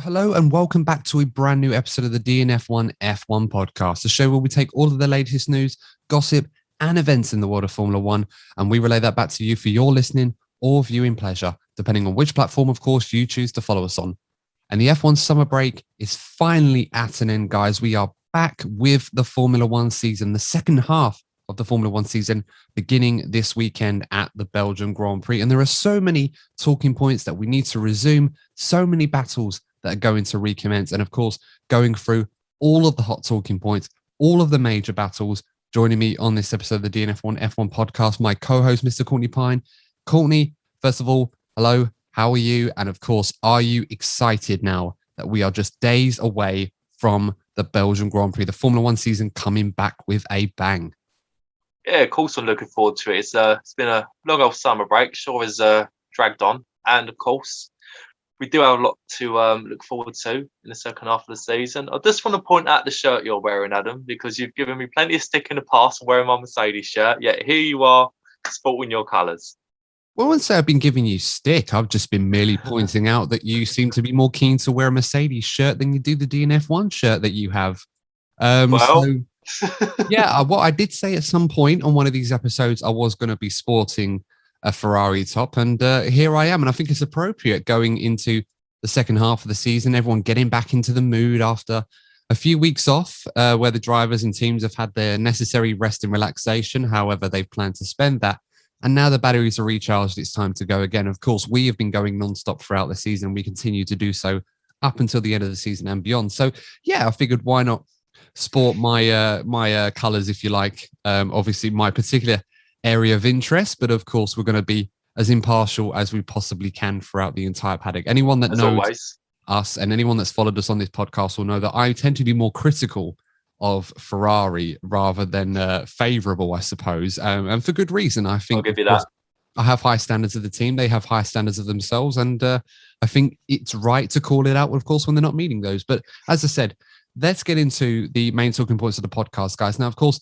Hello and welcome back to a brand new episode of the DNF1 F1 Podcast, the show where we take all of the latest news, gossip, and events in the world of Formula One, and we relay that back to you for your listening or viewing pleasure, depending on which platform, of course, you choose to follow us on. And the F1 summer break is finally at an end, guys. We are back with the Formula One season, the second half of the Formula One season, beginning this weekend at the Belgian Grand Prix. And there are so many talking points that we need to resume, so many battles that are going to recommence. And of course, going through all of the hot talking points, all of the major battles. Joining me on this episode of the DNF1 F1 Podcast, my co-host, Mr. Courtney Pine. Courtney, first of all, hello, how are you? And of course, are you excited now that we are just days away from the Belgian Grand Prix, the Formula One season coming back with a bang? Yeah, of course I'm looking forward to it. It's been a long old summer break, sure has dragged on. And of course, we do have a lot to look forward to in the second half of the season. I just want to point out the shirt you're wearing, Adam, because you've given me plenty of stick in the past wearing my Mercedes shirt, yet here you are sporting your colours. Well, I wouldn't say I've been giving you stick. I've just been merely pointing out that you seem to be more keen to wear a Mercedes shirt than you do the DNF1 shirt that you have. What I did say at some point on one of these episodes, I was going to be sporting a Ferrari top, and here I am. And I think it's appropriate going into the second half of the season, everyone getting back into the mood after a few weeks off, where the drivers and teams have had their necessary rest and relaxation, however they've planned to spend that. And now the batteries are recharged, it's time to go again. Of course, we have been going non-stop throughout the season. We continue to do so up until the end of the season and beyond. So yeah, I figured why not sport my colors, if you like. Obviously my particular area of interest, but of course we're going to be as impartial as we possibly can throughout the entire paddock. Anyone that knows us and anyone that's followed us on this podcast will know that I tend to be more critical of Ferrari rather than favorable, I suppose, and for good reason. I think I'll give you that. I have high standards of the team, they have high standards of themselves, and I think it's right to call it out, of course, when they're not meeting those. But as I said, let's get into the main talking points of the podcast, guys. Now, of course,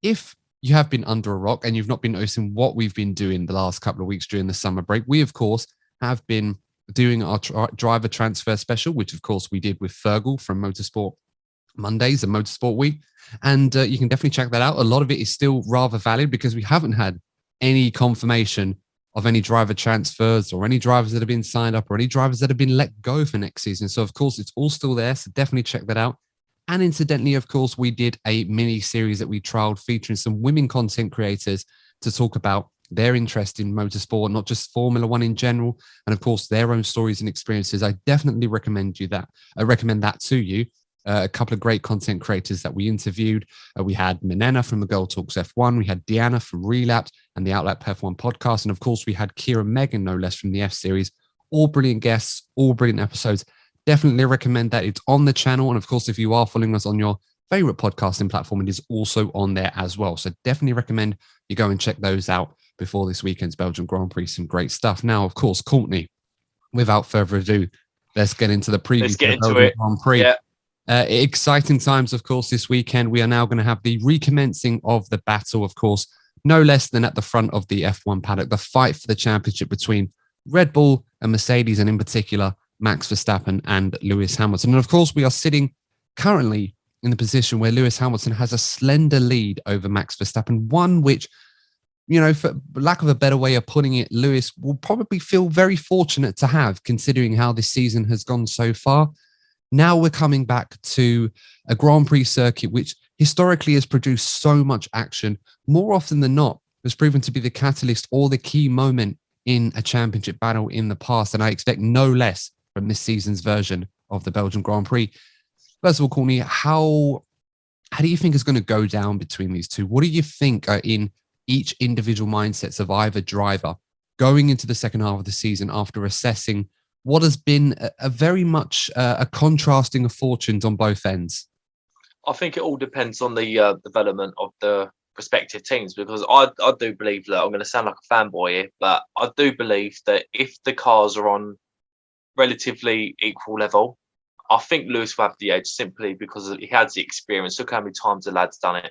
if you have been under a rock and you've not been noticing what we've been doing the last couple of weeks during the summer break, we, of course, have been doing our driver transfer special, which, of course, we did with Fergal from Motorsport Mondays and Motorsport Week. And you can definitely check that out. A lot of it is still rather valid because we haven't had any confirmation of any driver transfers or any drivers that have been signed up or any drivers that have been let go for next season. So, of course, it's all still there. So definitely check that out. And incidentally, of course, we did a mini series that we trialed featuring some women content creators to talk about their interest in motorsport, not just Formula One in general, and of course, their own stories and experiences. I definitely recommend that. I recommend that to you. A couple of great content creators that we interviewed. We had Minena from the Girl Talks F1. We had Deanna from Relapse and the Outlet F1 podcast. And of course, we had Kira Megan, no less, from the F Series. All brilliant guests, all brilliant episodes. Definitely recommend that. It's on the channel. And of course, if you are following us on your favorite podcasting platform, it is also on there as well. So definitely recommend you go and check those out before this weekend's Belgian Grand Prix. Some great stuff. Now, of course, Courtney, without further ado, let's get into the preview. Let's get into it. Grand Prix. Yeah. Exciting times, of course, this weekend. We are now going to have the recommencing of the battle, of course, no less than at the front of the F1 paddock, the fight for the championship between Red Bull and Mercedes, and in particular, Max Verstappen and Lewis Hamilton. And of course, we are sitting currently in the position where Lewis Hamilton has a slender lead over Max Verstappen, one which, you know, for lack of a better way of putting it, Lewis will probably feel very fortunate to have, considering how this season has gone so far. Now we're coming back to a Grand Prix circuit, which historically has produced so much action, more often than not, has proven to be the catalyst or the key moment in a championship battle in the past. And I expect no less from this season's version of the Belgian Grand Prix. First of all, Courtney, how do you think it's going to go down between these two? What do you think are in each individual mindsets of either driver going into the second half of the season after assessing what has been a very much a contrasting of fortunes on both ends? I think it all depends on the development of the respective teams, because I do believe that, I'm going to sound like a fanboy here, but I do believe that if the cars are on relatively equal level, I think Lewis will have the edge simply because he has the experience. Look how many times the lad's done it.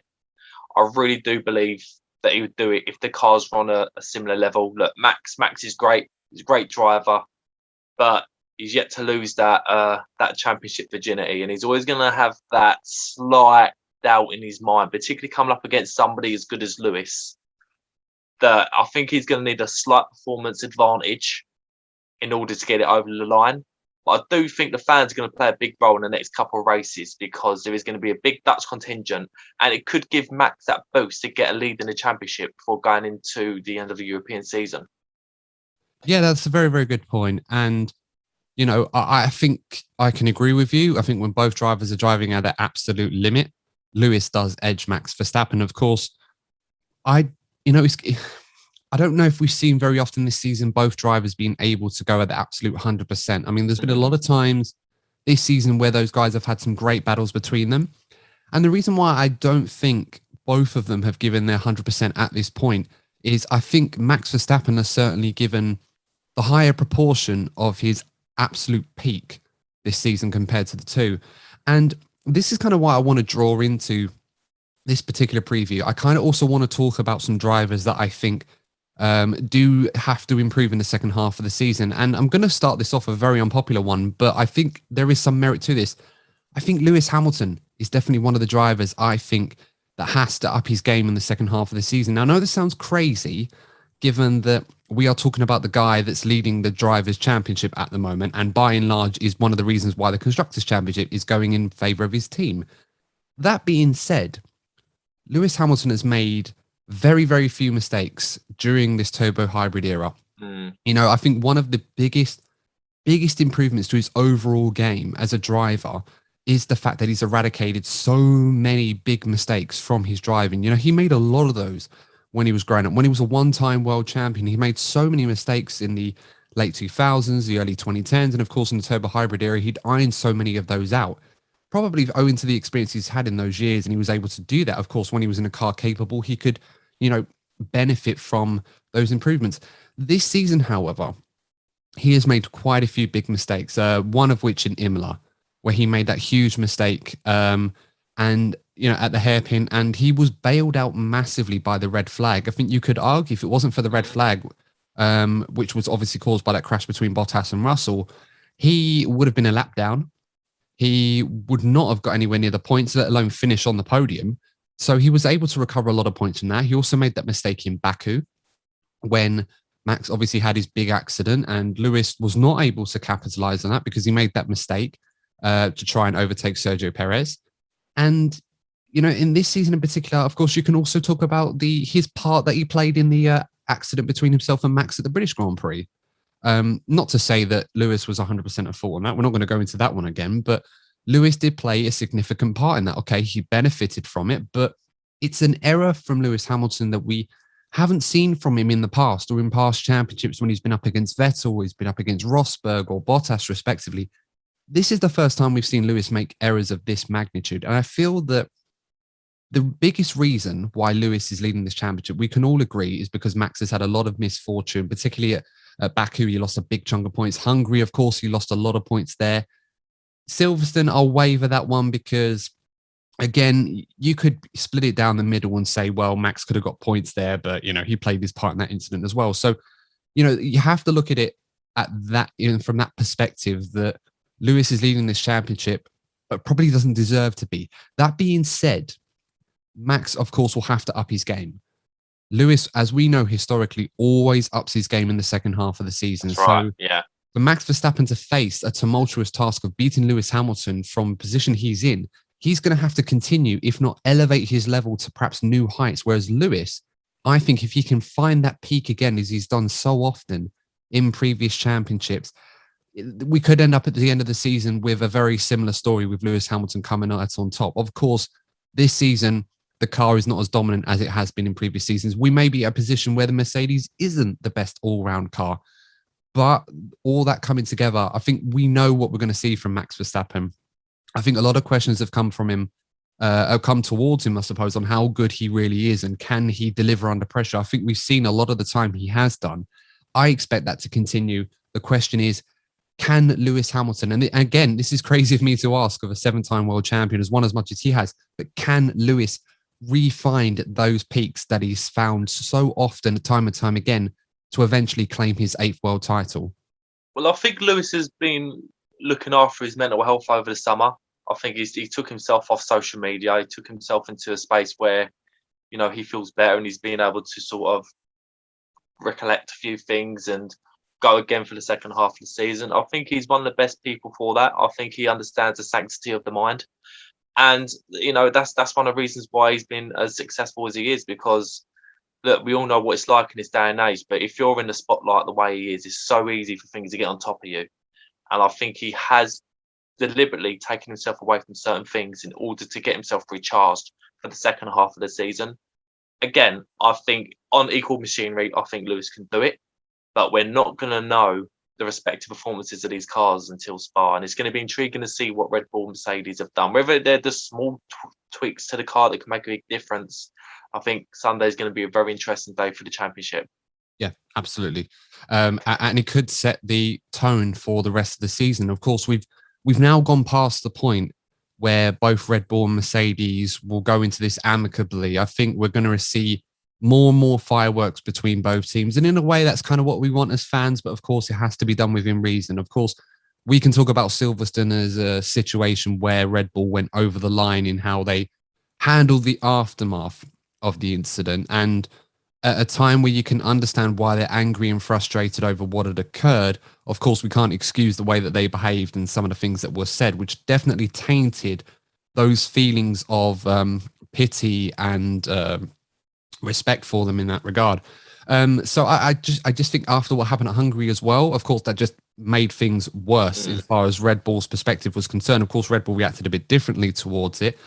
I really do believe that he would do it if the cars were on a similar level. Look, Max is great. He's a great driver, but he's yet to lose that championship virginity, and he's always going to have that slight doubt in his mind, particularly coming up against somebody as good as Lewis. That I think he's going to need a slight performance advantage in order to get it over the line. But I do think the fans are going to play a big role in the next couple of races, because there is going to be a big Dutch contingent, and it could give Max that boost to get a lead in the championship before going into the end of the European season. Yeah, that's a very, very good point. And, you know, I think I can agree with you. I think when both drivers are driving at their absolute limit, Lewis does edge Max Verstappen. Of course, I don't know if we've seen very often this season both drivers being able to go at the absolute 100%. I mean, there's been a lot of times this season where those guys have had some great battles between them. And the reason why I don't think both of them have given their 100% at this point is I think Max Verstappen has certainly given the higher proportion of his absolute peak this season compared to the two. And this is kind of why I want to draw into this particular preview. I kind of also want to talk about some drivers that I think do have to improve in the second half of the season. And I'm going to start this off a very unpopular one, but I think there is some merit to this. I think Lewis Hamilton is definitely one of the drivers I think that has to up his game in the second half of the season. Now, I know this sounds crazy, given that we are talking about the guy that's leading the Drivers' Championship at the moment, and by and large is one of the reasons why the Constructors' Championship is going in favour of his team. That being said, Lewis Hamilton has made very, very few mistakes during this turbo hybrid era. You know, I think one of the biggest improvements to his overall game as a driver is the fact that he's eradicated so many big mistakes from his driving. You know, he made a lot of those when he was growing up. When he was a one-time world champion, he made so many mistakes in the late 2000s, the early 2010s, and of course in the turbo hybrid era, he'd ironed so many of those out. Probably owing to the experience he's had in those years, and he was able to do that. Of course, when he was in a car capable, he could, you know, benefit from those improvements. This season, however, he has made quite a few big mistakes, one of which in Imola, where he made that huge mistake and, you know, at the hairpin, and he was bailed out massively by the red flag. I think you could argue if it wasn't for the red flag, which was obviously caused by that crash between Bottas and Russell, he would have been a lap down. He would not have got anywhere near the points, let alone finish on the podium. So he was able to recover a lot of points from that. He also made that mistake in Baku when Max obviously had his big accident, and Lewis was not able to capitalize on that because he made that mistake to try and overtake Sergio Perez. And, you know, in this season in particular, of course, you can also talk about his part that he played in the accident between himself and Max at the British Grand Prix. Not to say that Lewis was 100% at fault on that. We're not going to go into that one again, but Lewis did play a significant part in that. Okay, he benefited from it, but it's an error from Lewis Hamilton that we haven't seen from him in the past or in past championships when he's been up against Vettel, he's been up against Rosberg or Bottas, respectively. This is the first time we've seen Lewis make errors of this magnitude. And I feel that the biggest reason why Lewis is leading this championship, we can all agree, is because Max has had a lot of misfortune, particularly at Baku. He lost a big chunk of points. Hungary, of course, he lost a lot of points there. Silverstone, I'll waiver that one because, again, you could split it down the middle and say, well, Max could have got points there, but, you know, he played his part in that incident as well. So, you know, you have to look at it at that, you know, from that perspective that Lewis is leading this championship, but probably doesn't deserve to be. That being said, Max, of course, will have to up his game. Lewis, as we know historically, always ups his game in the second half of the season. That's right. So, yeah. For Max Verstappen to face a tumultuous task of beating Lewis Hamilton from the position he's in, he's going to have to continue, if not elevate his level to perhaps new heights. Whereas Lewis, I think if he can find that peak again, as he's done so often in previous championships, we could end up at the end of the season with a very similar story with Lewis Hamilton coming out on top. Of course, this season, the car is not as dominant as it has been in previous seasons. We may be at a position where the Mercedes isn't the best all-round car. But all that coming together, I think we know what we're going to see from Max Verstappen. I think a lot of questions have come from him, have come towards him, I suppose, on how good he really is and can he deliver under pressure. I think we've seen a lot of the time he has done. I expect that to continue. The question is, can Lewis Hamilton, and again, this is crazy of me to ask of a 7-time world champion, has won as much as he has, but can Lewis re-find those peaks that he's found so often, time and time again, to eventually claim his 8th world title? Well, I think Lewis has been looking after his mental health over the summer. I think he took himself off social media. He took himself into a space where, he feels better, and he's been able to sort of recollect a few things and go again for the second half of the season. I think he's one of the best people for that. I think he understands the sanctity of the mind. And, that's one of the reasons why he's been as successful as he is, because look, we all know what it's like in this day and age, but if you're in the spotlight the way he is, it's so easy for things to get on top of you. And I think he has deliberately taken himself away from certain things in order to get himself recharged for the second half of the season. Again, I think on equal machinery, I think Lewis can do it, but we're not going to know the respective performances of these cars until Spa, and it's going to be intriguing to see what Red Bull and Mercedes have done. Whether they're the small tweaks to the car that can make a big difference, I think Sunday is going to be a very interesting day for the championship. Yeah, absolutely, and it could set the tone for the rest of the season. Of course, we've now gone past the point where both Red Bull and Mercedes will go into this amicably. I think we're going to see more and more fireworks between both teams. And in a way, that's kind of what we want as fans. But of course, it has to be done within reason. Of course, we can talk about Silverstone as a situation where Red Bull went over the line in how they handled the aftermath of the incident. And at a time where you can understand why they're angry and frustrated over what had occurred, of course, we can't excuse the way that they behaved and some of the things that were said, which definitely tainted those feelings of pity and respect for them in that regard. So I just think after what happened at Hungary as well, of course, that just made things worse as far as Red Bull's perspective was concerned. Of course, Red Bull reacted a bit differently towards it,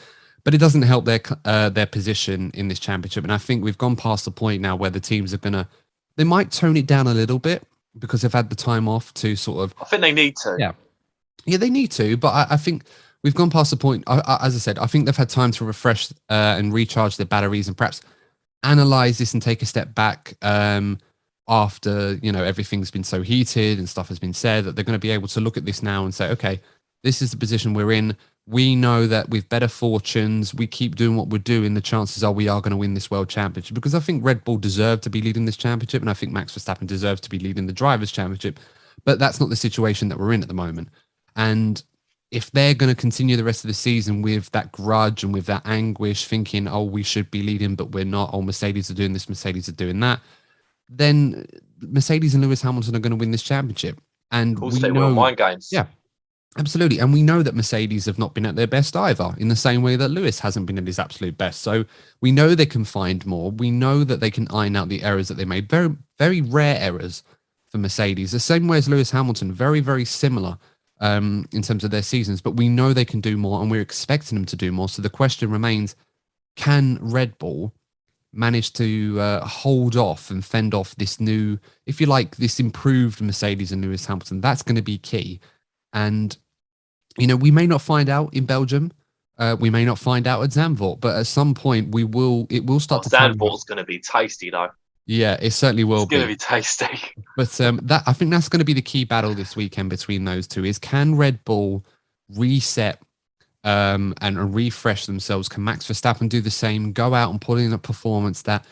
but it doesn't help their position in this championship. And I think we've gone past the point now where the teams are they might tone it down a little bit because they've had the time off to sort of. I think they need to. Yeah, they need to. But I think we've gone past the point. As I said, I think they've had time to refresh and recharge their batteries and perhaps analyze this and take a step back after everything's been so heated and stuff has been said, that they're going to be able to look at this now and say, okay, this is the position we're in. We know that with better fortunes, we keep doing what we're doing, the chances are we are going to win this world championship, because I think Red Bull deserve to be leading this championship, and I think Max Verstappen deserves to be leading the drivers' championship, but that's not the situation that we're in at the moment. And if they're going to continue the rest of the season with that grudge and with that anguish, thinking, oh, we should be leading, but we're not, oh, Mercedes are doing this, Mercedes are doing that, then Mercedes and Lewis Hamilton are going to win this championship. And of course, they will mind games. Yeah, absolutely. And we know that Mercedes have not been at their best either, in the same way that Lewis hasn't been at his absolute best. So we know they can find more. We know that they can iron out the errors that they made. Very, very rare errors for Mercedes. The same way as Lewis Hamilton, very, very similar in terms of their seasons. But we know they can do more, and we're expecting them to do more. So the question remains, can Red Bull manage to hold off and fend off this new, if you like, this improved Mercedes and Lewis Hamilton? That's going to be key. And we may not find out in Belgium. We may not find out at Zandvoort, but at some point it will start to. Zandvoort's going to be tasty, though. Yeah, it certainly will. It's going to be tasty. But I think that's going to be the key battle this weekend between those two: is can Red Bull reset and refresh themselves? Can Max Verstappen do the same? Go out and put in a performance that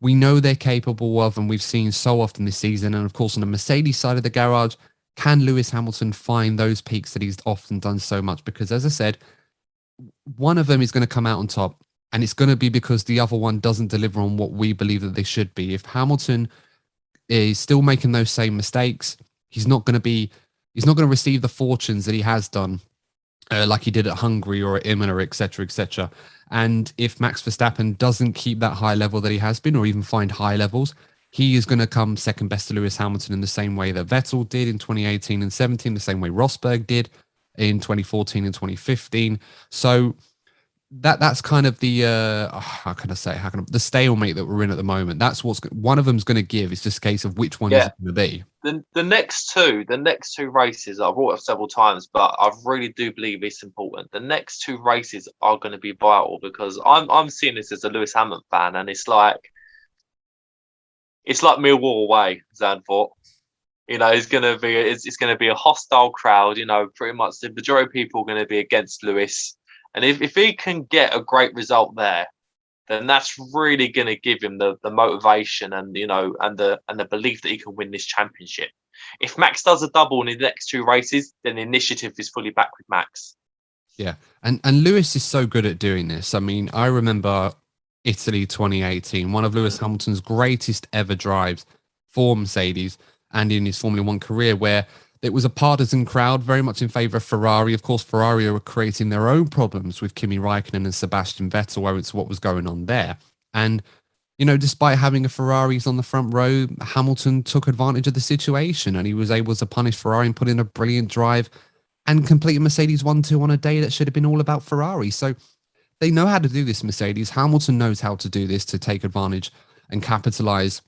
we know they're capable of, and we've seen so often this season. And of course, on the Mercedes side of the garage, can Lewis Hamilton find those peaks that he's often done so much? Because as I said, one of them is going to come out on top, and it's going to be because the other one doesn't deliver on what we believe that they should be. If Hamilton is still making those same mistakes, he's not going to receive the fortunes that he has done, like he did at Hungary or at Imola, etc., etc. And if Max Verstappen doesn't keep that high level that he has been, or even find high levels, he is going to come second best to Lewis Hamilton in the same way that Vettel did in 2018 and 17, the same way Rosberg did in 2014 and 2015. So that's kind of the the stalemate that we're in at the moment. That's one of them's going to give. It's just a case of which one is it going to be. The next two races I've brought up several times, but I really do believe it's important. The next two races are going to be vital, because I'm seeing this as a Lewis Hamilton fan, and it's like Millwall away, Zandvoort. It's going to be a hostile crowd. Pretty much the majority of people are going to be against Lewis. And if he can get a great result there, then that's really going to give him the motivation and the belief that he can win this championship. If Max does a double in the next 2 races, then the initiative is fully back with Max. Yeah. And Lewis is so good at doing this. I mean, I remember Italy 2018, one of Lewis Hamilton's greatest ever drives for Mercedes and in his Formula One career, where it was a partisan crowd very much in favour of Ferrari. Of course, Ferrari were creating their own problems with Kimi Raikkonen and Sebastian Vettel owing to what was going on there. And, you know, despite having a Ferraris on the front row, Hamilton took advantage of the situation and he was able to punish Ferrari and put in a brilliant drive and complete a Mercedes 1-2 on a day that should have been all about Ferrari. So they know how to do this, Mercedes. Hamilton knows how to do this to take advantage and capitalize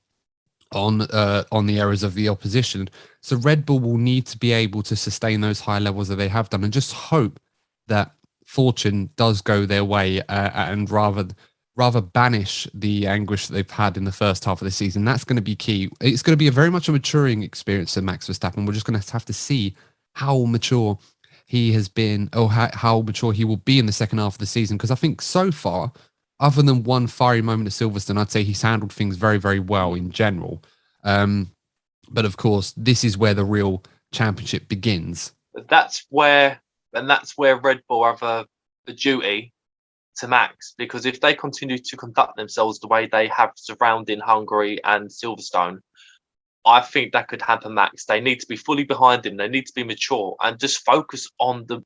on the errors of the opposition. So Red Bull will need to be able to sustain those high levels that they have done and just hope that fortune does go their way and rather banish the anguish that they've had in the first half of the season. That's going to be key. It's going to be a very much a maturing experience for Max Verstappen. We're just going to have to see how mature he has been, or how mature he will be in the second half of the season. Because I think so far, other than one fiery moment at Silverstone, I'd say he's handled things very, very well in general. But of course, this is where the real championship begins. That's where Red Bull have a duty to Max, because if they continue to conduct themselves the way they have surrounding Hungary and Silverstone, I think that could hamper Max. They need to be fully behind him. They need to be mature and just focus on the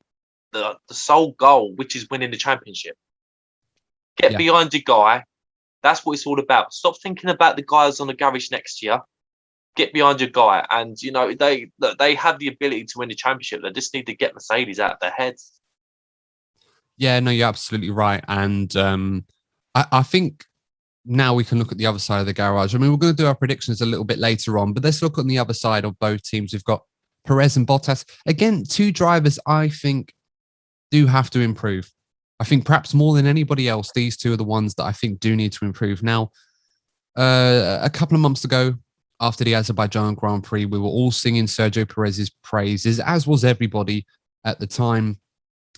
sole goal, which is winning the championship. Get behind your guy. That's what it's all about. Stop thinking about the guys on the garage next to you. Get behind your guy. And, you know, they have the ability to win the championship. They just need to get Mercedes out of their heads. Yeah, no, you're absolutely right. And I think now we can look at the other side of the garage. I mean, we're going to do our predictions a little bit later on, but let's look on the other side of both teams. We've got Perez and Bottas. Again, 2 drivers I think do have to improve. I think perhaps more than anybody else, these 2 are the ones that I think do need to improve. Now, a couple of months ago, after the Azerbaijan Grand Prix, we were all singing Sergio Perez's praises, as was everybody at the time.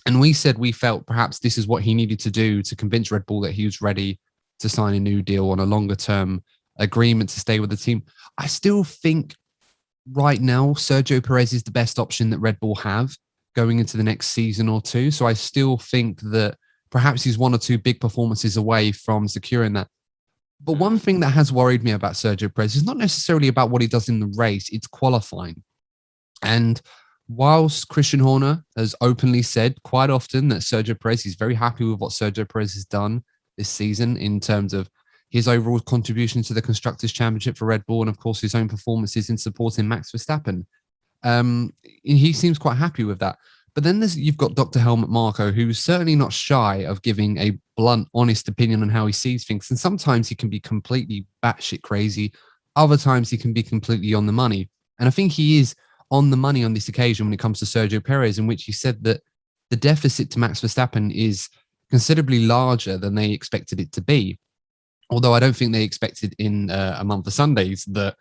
And we said we felt perhaps this is what he needed to do to convince Red Bull that he was ready to sign a new deal on a longer term agreement to stay with the team. I still think right now, Sergio Perez is the best option that Red Bull have going into the next season or 2. So I still think that perhaps he's 1 or 2 big performances away from securing that. But one thing that has worried me about Sergio Perez is not necessarily about what he does in the race, it's qualifying. And whilst Christian Horner has openly said quite often that Sergio Perez is very happy with what Sergio Perez has done this season in terms of his overall contribution to the Constructors' Championship for Red Bull and, of course, his own performances in supporting Max Verstappen. He seems quite happy with that. But then you've got Dr. Helmut Marko, who's certainly not shy of giving a blunt, honest opinion on how he sees things. And sometimes he can be completely batshit crazy. Other times he can be completely on the money. And I think he is on the money on this occasion when it comes to Sergio Perez, in which he said that the deficit to Max Verstappen is considerably larger than they expected it to be. Although I don't think they expected in a month of Sundays that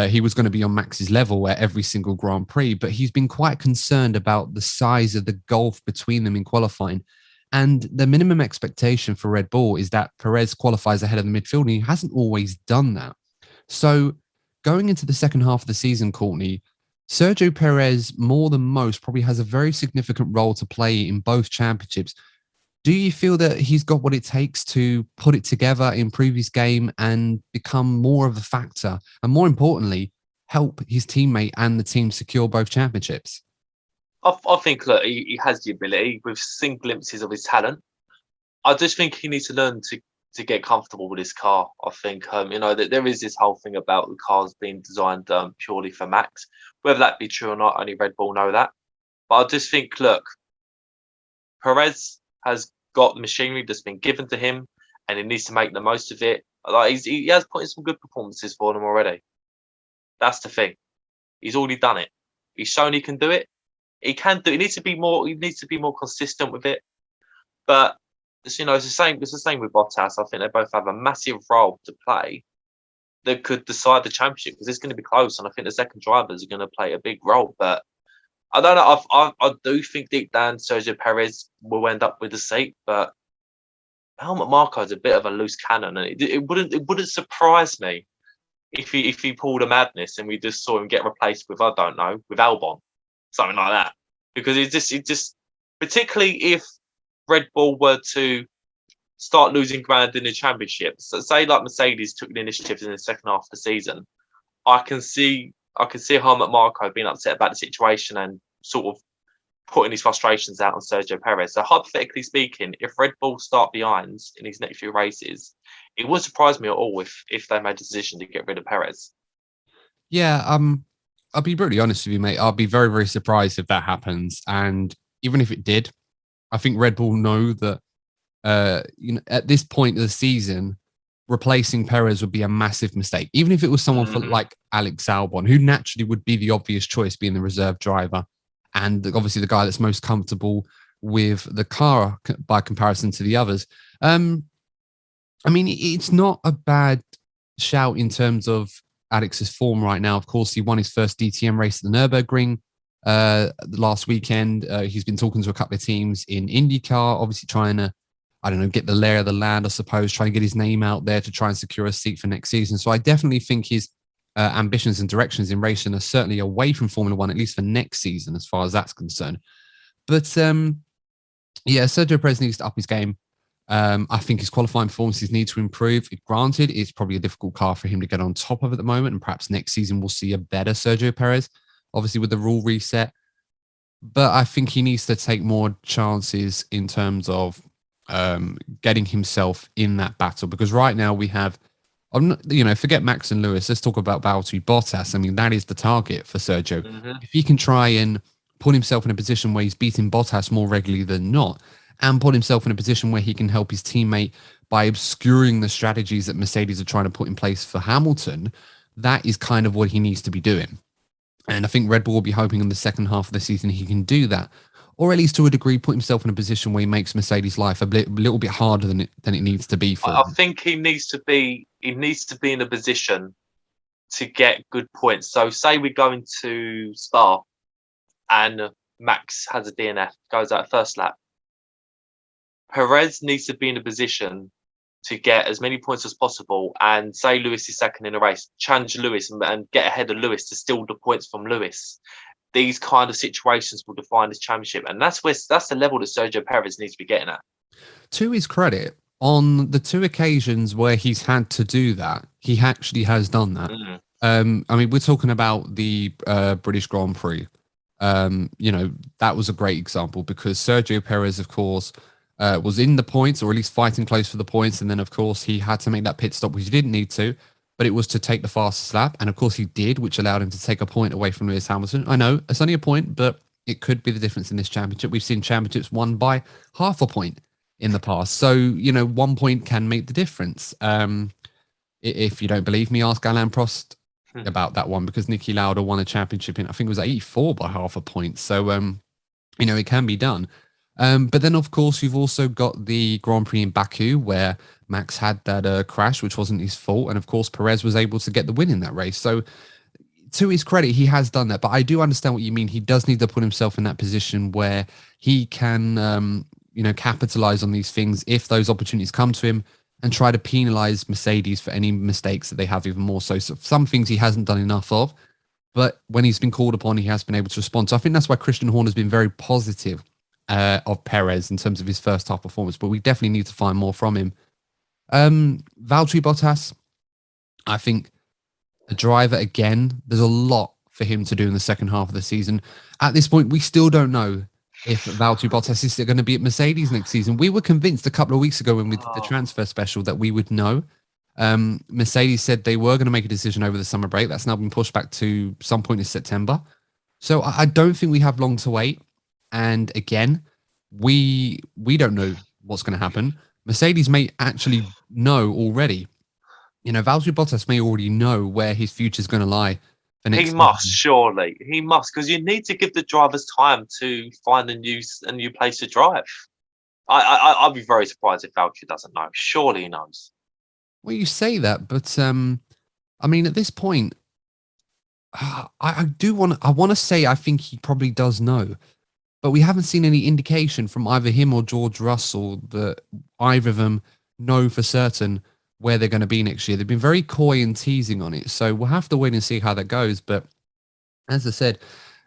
he was going to be on Max's level at every single Grand Prix, but he's been quite concerned about the size of the gulf between them in qualifying. And the minimum expectation for Red Bull is that Perez qualifies ahead of the midfield, and he hasn't always done that. So going into the second half of the season, Courtney, Sergio Perez, more than most, probably has a very significant role to play in both championships. Do you feel that he's got what it takes to put it together, improve his game, and become more of a factor? And more importantly, help his teammate and the team secure both championships? I think, look, he has the ability. We've seen glimpses of his talent. I just think he needs to learn to get comfortable with his car. I think, that there is this whole thing about the cars being designed purely for Max. Whether that be true or not, only Red Bull know that. But I just think, look, Perez has got machinery that's been given to him, and he needs to make the most of it. Like he has put in some good performances for them already. That's the thing. He's already done it. He's shown he can do it. He can do. He needs to be more. He needs to be more consistent with it. But it's the same. It's the same with Bottas. I think they both have a massive role to play that could decide the championship, because it's going to be close, and I think the second drivers are going to play a big role. But I don't know. I do think deep down Sergio Perez will end up with the seat, but Helmut Marko is a bit of a loose cannon, and it wouldn't surprise me if he pulled a madness and we just saw him get replaced with, I don't know, with Albon, something like that. Because it just particularly if Red Bull were to start losing ground in the championship, so say like Mercedes took the initiative in the second half of the season, I can see Helmut Marko being upset about the situation and sort of putting his frustrations out on Sergio Perez. So hypothetically speaking, if Red Bull start behind in these next few races, it would surprise me at all if they made a decision to get rid of Perez. Yeah, I'll be brutally honest with you, mate. I'll be very, very surprised if that happens. And even if it did, I think Red Bull know that at this point of the season, replacing Perez would be a massive mistake. Even if it was someone for like Alex Albon, who naturally would be the obvious choice, being the reserve driver, and obviously the guy that's most comfortable with the car by comparison to the others. I mean, it's not a bad shout in terms of Alex's form right now. Of course, he won his first DTM race at the Nürburgring last weekend. He's been talking to a couple of teams in IndyCar, obviously trying to, I don't know, get the lay of the land, I suppose, trying to get his name out there to try and secure a seat for next season. So I definitely think his ambitions and directions in racing are certainly away from Formula One, at least for next season, as far as that's concerned. But yeah, Sergio Perez needs to up his game. I think his qualifying performances need to improve. Granted, it's probably a difficult car for him to get on top of at the moment, and perhaps next season we'll see a better Sergio Perez, obviously with the rule reset. But I think he needs to take more chances in terms of getting himself in that battle, because right now we have, forget Max and Lewis. Let's talk about Valtteri Bottas. I mean, that is the target for Sergio. If he can try and put himself in a position where he's beating Bottas more regularly than not, and put himself in a position where he can help his teammate by obscuring the strategies that Mercedes are trying to put in place for Hamilton, that is kind of what he needs to be doing. And I think Red Bull will be hoping in the second half of the season he can do that, or at least to a degree put himself in a position where he makes Mercedes' life a little bit harder than it needs to be for him. I think he needs to be in a position to get good points. So say we're going to Spa and Max has a DNF, goes out first lap. Perez needs to be in a position to get as many points as possible, and say Lewis is second in a race, challenge Lewis and get ahead of Lewis to steal the points from Lewis. These kind of situations will define this championship, and that's the level that Sergio Perez needs to be getting at. To his credit, on the two occasions where he's had to do that, he actually has done that. I mean, we're talking about the British Grand Prix. That was a great example because Sergio Perez, of course, was in the points, or at least fighting close for the points. And then, of course, he had to make that pit stop, which he didn't need to, but it was to take the fastest lap. And, of course, he did, which allowed him to take a point away from Lewis Hamilton. I know it's only a point, but it could be the difference in this championship. We've seen championships won by half a point in the past. So, 1 point can make the difference. If you don't believe me, ask Alain Prost about that one, because Niki Lauda won a championship in, I think it was 84 by half a point. So, it can be done. But then, of course, you've also got the Grand Prix in Baku where Max had that crash, which wasn't his fault. And, of course, Perez was able to get the win in that race. So, to his credit, he has done that. But I do understand what you mean. He does need to put himself in that position where he can, capitalize on these things if those opportunities come to him, and try to penalize Mercedes for any mistakes that they have even more. So some things he hasn't done enough of. But when he's been called upon, he has been able to respond. So I think that's why Christian Horner has been very positive of Perez in terms of his first half performance, but we definitely need to find more from him. Valtteri Bottas, I think a driver, again, there's a lot for him to do in the second half of the season. At this point, we still don't know if Valtteri Bottas is still going to be at Mercedes next season. We were convinced a couple of weeks ago when we did the transfer special that we would know. Mercedes said they were going to make a decision over the summer break. That's now been pushed back to some point in September. So I don't think we have long to wait. And again, we don't know what's going to happen. Mercedes may actually know already. Valtteri Bottas may already know where his future is going to lie. He must, surely. He must, because you need to give the drivers time to find a new place to drive. I'd be very surprised if Valtteri doesn't know. Surely he knows. Well, you say that, but I mean, at this point, I want to say I think he probably does know. But we haven't seen any indication from either him or George Russell that either of them know for certain where they're going to be next year. They've been very coy and teasing on it. So we'll have to wait and see how that goes. But as I said,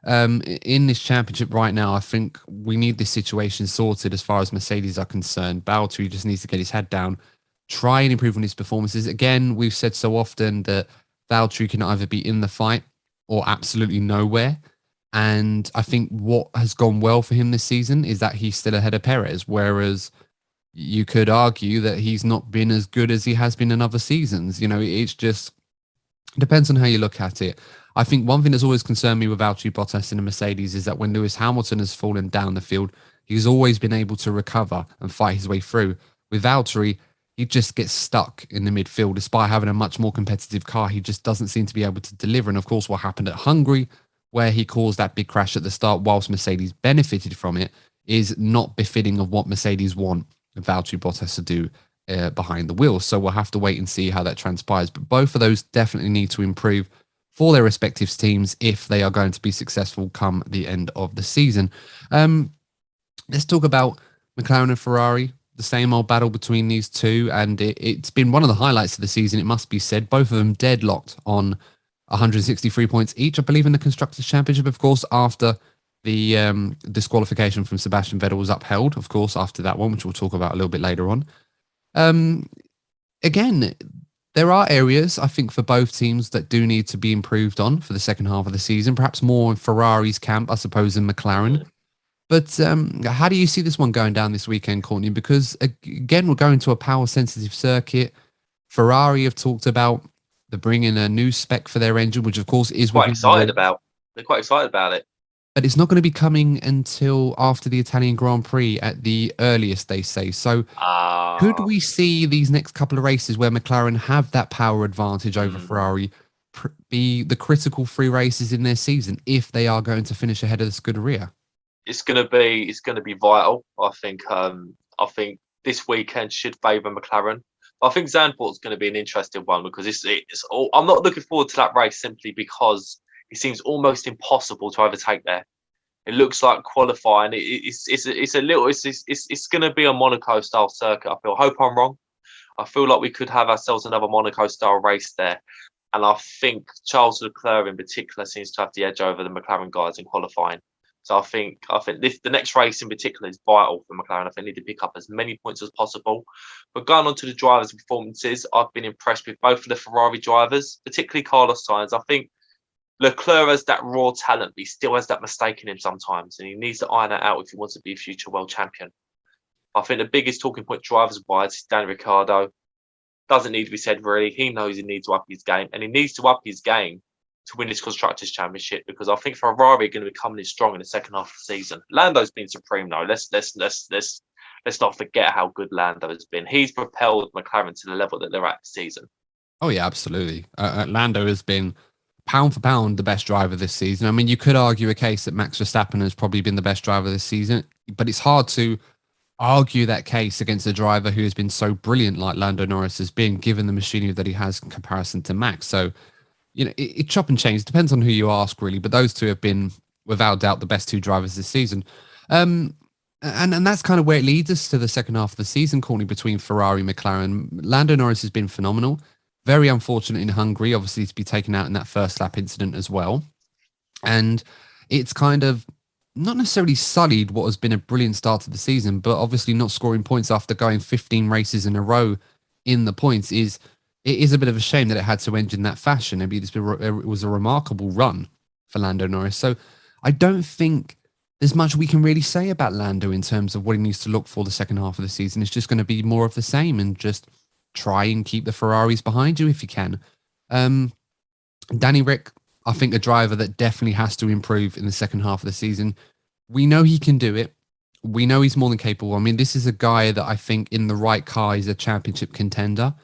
in this championship right now, I think we need this situation sorted as far as Mercedes are concerned. Valtteri just needs to get his head down, try and improve on his performances. Again, we've said so often that Valtteri can either be in the fight or absolutely nowhere. And I think what has gone well for him this season is that he's still ahead of Perez, whereas you could argue that he's not been as good as he has been in other seasons. You know, it's just depends on how you look at it. I think one thing that's always concerned me with Valtteri Bottas in a Mercedes is that when Lewis Hamilton has fallen down the field, he's always been able to recover and fight his way through. With Valtteri, he just gets stuck in the midfield. Despite having a much more competitive car, he just doesn't seem to be able to deliver. And of course, what happened at Hungary, where he caused that big crash at the start whilst Mercedes benefited from it, is not befitting of what Mercedes want Valtteri Bottas to do behind the wheel. So we'll have to wait and see how that transpires. But both of those definitely need to improve for their respective teams if they are going to be successful come the end of the season. Let's talk about McLaren and Ferrari, the same old battle between these two. And it's been one of the highlights of the season, it must be said. Both of them deadlocked on 163 points each, I believe, in the Constructors' Championship, of course, after the disqualification from Sebastian Vettel was upheld, of course, after that one, which we'll talk about a little bit later on. Again, there are areas, I think, for both teams that do need to be improved on for the second half of the season, perhaps more in Ferrari's camp, I suppose, than McLaren. But how do you see this one going down this weekend, Courtney? Because, again, we're going to a power-sensitive circuit. Ferrari have talked about the bringing a new spec for their engine, which, of course, is quite excited about. They're quite excited about it. But it's not going to be coming until after the Italian Grand Prix at the earliest, they say. So could we see these next couple of races where McLaren have that power advantage over Ferrari be the critical 3 races in their season if they are going to finish ahead of the Scuderia? It's going to be vital. I think this weekend should favour McLaren. I think Zandvoort's going to be an interesting one because it's all, I'm not looking forward to that race simply because it seems almost impossible to overtake there. It looks like qualifying. It's going to be a Monaco style circuit. I hope I'm wrong. I feel like we could have ourselves another Monaco style race there, and I think Charles Leclerc in particular seems to have the edge over the McLaren guys in qualifying. So I think the next race in particular is vital for McLaren. I think they need to pick up as many points as possible. But going on to the drivers' performances, I've been impressed with both of the Ferrari drivers, particularly Carlos Sainz. I think Leclerc has that raw talent, but he still has that mistake in him sometimes, and he needs to iron that out if he wants to be a future world champion. I think the biggest talking point drivers-wise is Daniel Ricciardo. Doesn't need to be said, really. He knows he needs to up his game, and he needs to up his game to win this Constructors' Championship because I think Ferrari are going to be coming in strong in the second half of the season. Lando's been supreme, though. Let's not forget how good Lando has been. He's propelled McLaren to the level that they're at this season. Oh, yeah, absolutely. Lando has been pound for pound the best driver this season. I mean, you could argue a case that Max Verstappen has probably been the best driver this season, but it's hard to argue that case against a driver who has been so brilliant like Lando Norris has been, given the machinery that he has in comparison to Max. So, you know, it chop and change. Depends on who you ask, really. But those two have been, without doubt, the best 2 drivers this season. And that's kind of where it leads us to the second half of the season, Courtney, between Ferrari and McLaren. Lando Norris has been phenomenal. Very unfortunate in Hungary, obviously, to be taken out in that first lap incident as well. And it's kind of not necessarily sullied what has been a brilliant start to the season, but obviously not scoring points after going 15 races in a row in the points it is a bit of a shame that it had to end in that fashion. I mean, it was a remarkable run for Lando Norris. So I don't think there's much we can really say about Lando in terms of what he needs to look for the second half of the season. It's just going to be more of the same and just try and keep the Ferraris behind you if you can. Danny Rick, I think a driver that definitely has to improve in the second half of the season. We know he can do it. We know he's more than capable. I mean, this is a guy that I think in the right car is a championship contender.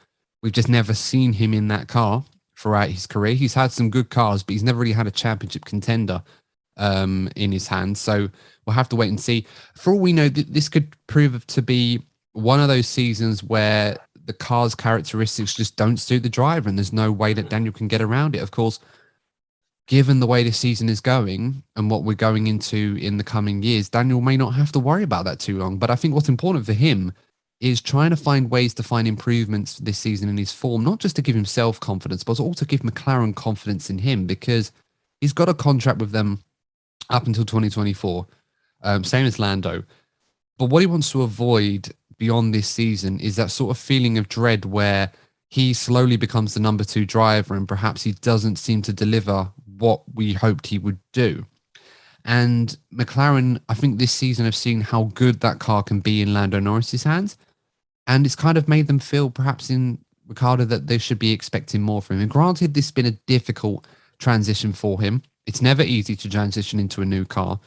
We've just never seen him in that car throughout his career. He's had some good cars, but he's never really had a championship contender in his hands. So we'll have to wait and see. For all we know, this could prove to be one of those seasons where the car's characteristics just don't suit the driver, and there's no way that Daniel can get around it. Of course, given the way the season is going and what we're going into in the coming years, Daniel may not have to worry about that too long. But I think what's important for him is trying to find ways to find improvements this season in his form, not just to give himself confidence, but also to give McLaren confidence in him, because he's got a contract with them up until 2024, same as Lando. But what he wants to avoid beyond this season is that sort of feeling of dread where he slowly becomes the number 2 driver and perhaps he doesn't seem to deliver what we hoped he would do. And McLaren, I think this season have seen how good that car can be in Lando Norris's hands. And it's kind of made them feel perhaps in Ricciardo that they should be expecting more from him. And granted, this has been a difficult transition for him. It's never easy to transition into a new car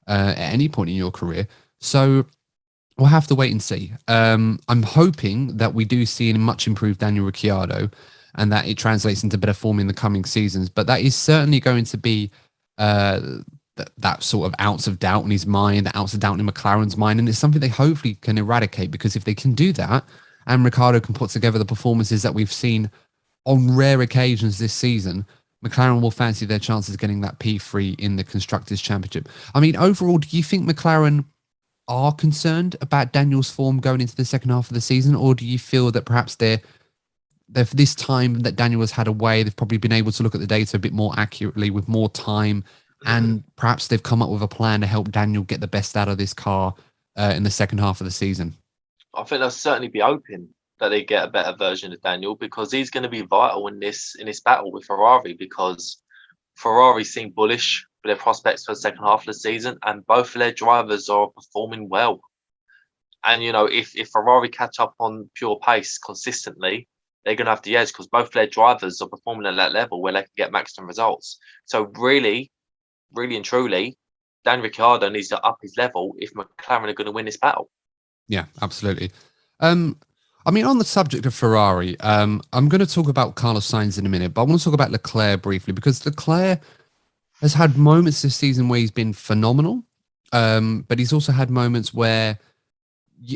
at any point in your career. So we'll have to wait and see. I'm hoping that we do see a much improved Daniel Ricciardo and that it translates into better form in the coming seasons. But that is certainly going to be that sort of ounce of doubt in his mind, that ounce of doubt in McLaren's mind. And it's something they hopefully can eradicate, because if they can do that and Ricciardo can put together the performances that we've seen on rare occasions this season, McLaren will fancy their chances of getting that P3 in the Constructors' Championship. I mean, overall, do you think McLaren are concerned about Daniel's form going into the second half of the season, or do you feel that perhaps they're for this time that Daniel has had away, they've probably been able to look at the data a bit more accurately with more time, and perhaps they've come up with a plan to help Daniel get the best out of this car in the second half of the season? I think they'll certainly be hoping that they get a better version of Daniel, because he's going to be vital in this battle with Ferrari, because Ferrari seem bullish for their prospects for the second half of the season, and both of their drivers are performing well. And, you know, if Ferrari catch up on pure pace consistently, they're going to have the edge, because both of their drivers are performing at that level where they can get maximum results. So really and truly, Dan Ricciardo needs to up his level if McLaren are going to win this battle. Yeah, absolutely. I mean, on the subject of Ferrari, I'm going to talk about Carlos Sainz in a minute, but I want to talk about Leclerc briefly, because Leclerc has had moments this season where he's been phenomenal, but he's also had moments where,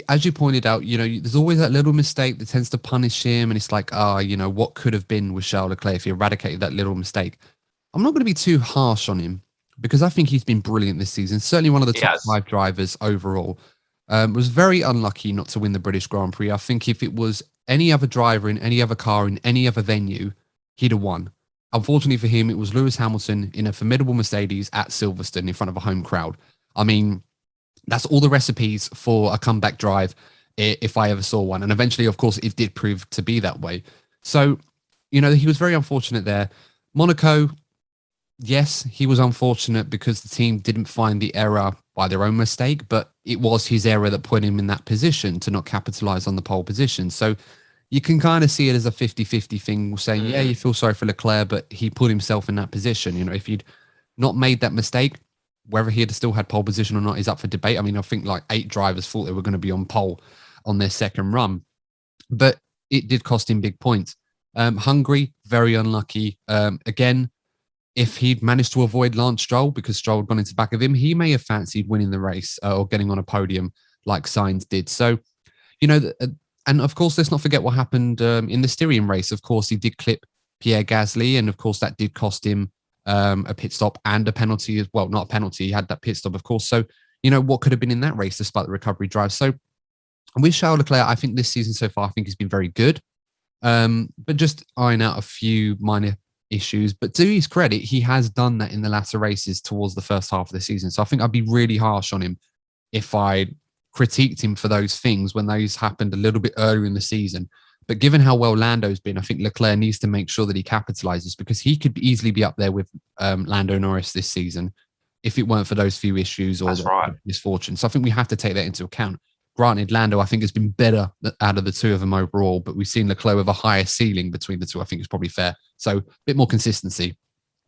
as you pointed out, you know, there's always that little mistake that tends to punish him, and it's like, you know, what could have been with Charles Leclerc if he eradicated that little mistake. I'm not going to be too harsh on him, because I think he's been brilliant this season. Certainly one of the top 5 drivers overall. Was very unlucky not to win the British Grand Prix. I think if it was any other driver in any other car in any other venue, he'd have won. Unfortunately for him, it was Lewis Hamilton in a formidable Mercedes at Silverstone in front of a home crowd. I mean, that's all the recipes for a comeback drive, if I ever saw one. And eventually, of course, it did prove to be that way. So, you know, he was very unfortunate there. Monaco, yes, he was unfortunate because the team didn't find the error by their own mistake, but it was his error that put him in that position to not capitalize on the pole position. So you can kind of see it as a 50-50 thing, saying, yeah, you feel sorry for Leclerc, but he put himself in that position. You know, if he'd not made that mistake, whether he had still had pole position or not is up for debate. I mean, I think like 8 drivers thought they were going to be on pole on their second run, but it did cost him big points. Hungary, very unlucky. Again, if he'd managed to avoid Lance Stroll, because Stroll had gone into the back of him, he may have fancied winning the race or getting on a podium like Sainz did. So, you know, and of course, let's not forget what happened in the Styrian race. Of course, he did clip Pierre Gasly, and of course, that did cost him a pit stop and a penalty as well. Not a penalty, he had that pit stop, of course. So, you know, what could have been in that race despite the recovery drive? So, with Charles Leclerc, I think this season so far, I think he's been very good. But just iron out a few minor issues. But to his credit, he has done that in the latter races towards the first half of the season. So I think I'd be really harsh on him if I critiqued him for those things when those happened a little bit earlier in the season. But given how well Lando's been, I think Leclerc needs to make sure that he capitalizes, because he could easily be up there with Lando Norris this season if it weren't for those few issues or misfortune. So I think we have to take that into account. Granted, Lando, I think, has been better out of the two of them overall, but we've seen Leclerc with a higher ceiling between the two. I think it's probably fair. So a bit more consistency.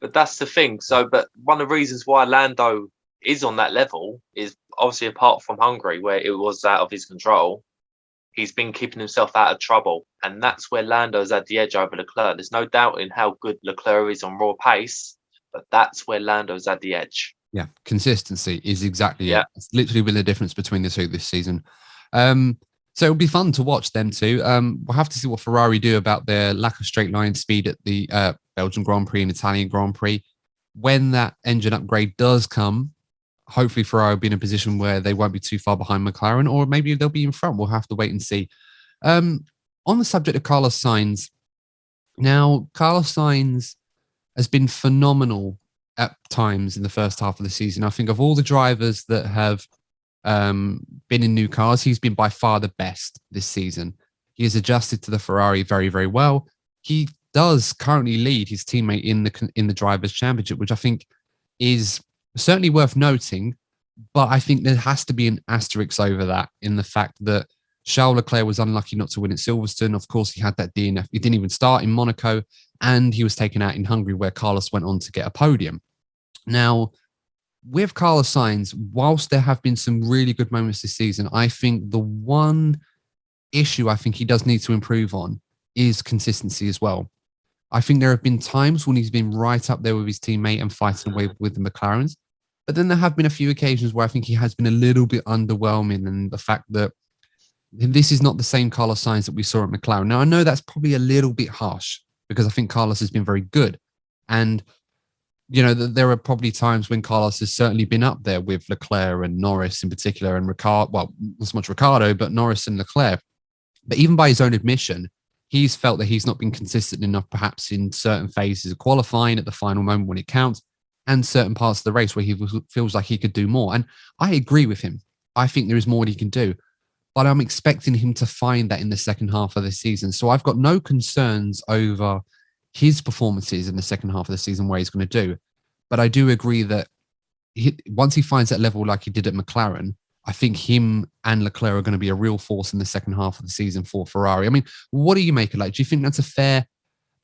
But that's the thing. So, but one of the reasons why Lando is on that level is obviously apart from Hungary, where it was out of his control, he's been keeping himself out of trouble. And that's where Lando's had the edge over Leclerc. There's no doubt in how good Leclerc is on raw pace, but that's where Lando's had the edge. Yeah, consistency is exactly it. It's literally been the difference between the two this season. So it'll be fun to watch them two. We'll have to see what Ferrari do about their lack of straight line speed at the Belgian Grand Prix and Italian Grand Prix. When that engine upgrade does come, hopefully Ferrari will be in a position where they won't be too far behind McLaren, or maybe they'll be in front. We'll have to wait and see. On the subject of Carlos Sainz, now Carlos Sainz has been phenomenal at times in the first half of the season. I think of all the drivers that have been in new cars, he's been by far the best this season. He has adjusted to the Ferrari very, very well. He does currently lead his teammate in the Drivers' Championship, which I think is certainly worth noting. But I think there has to be an asterisk over that in the fact that Charles Leclerc was unlucky not to win at Silverstone. Of course, he had that DNF. He didn't even start in Monaco, and he was taken out in Hungary, where Carlos went on to get a podium. Now, with Carlos Sainz, whilst there have been some really good moments this season, I think the one issue I think he does need to improve on is consistency as well. I think there have been times when he's been right up there with his teammate and fighting away with the McLarens. But then there have been a few occasions where I think he has been a little bit underwhelming, and the fact that this is not the same Carlos Sainz that we saw at McLaren. Now, I know that's probably a little bit harsh because I think Carlos has been very good. And, you know, there are probably times when Carlos has certainly been up there with Leclerc and Norris in particular, and Ricciardo, well, not so much Ricciardo, but Norris and Leclerc. But even by his own admission, he's felt that he's not been consistent enough, perhaps in certain phases of qualifying at the final moment when it counts, and certain parts of the race where he feels like he could do more. And I agree with him. I think there is more he can do. But I'm expecting him to find that in the second half of the season. So I've got no concerns over his performances in the second half of the season, where he's going to do. But I do agree that once he finds that level like he did at McLaren, I think him and Leclerc are going to be a real force in the second half of the season for Ferrari. I mean, what do you make of that? Do you think that's a fair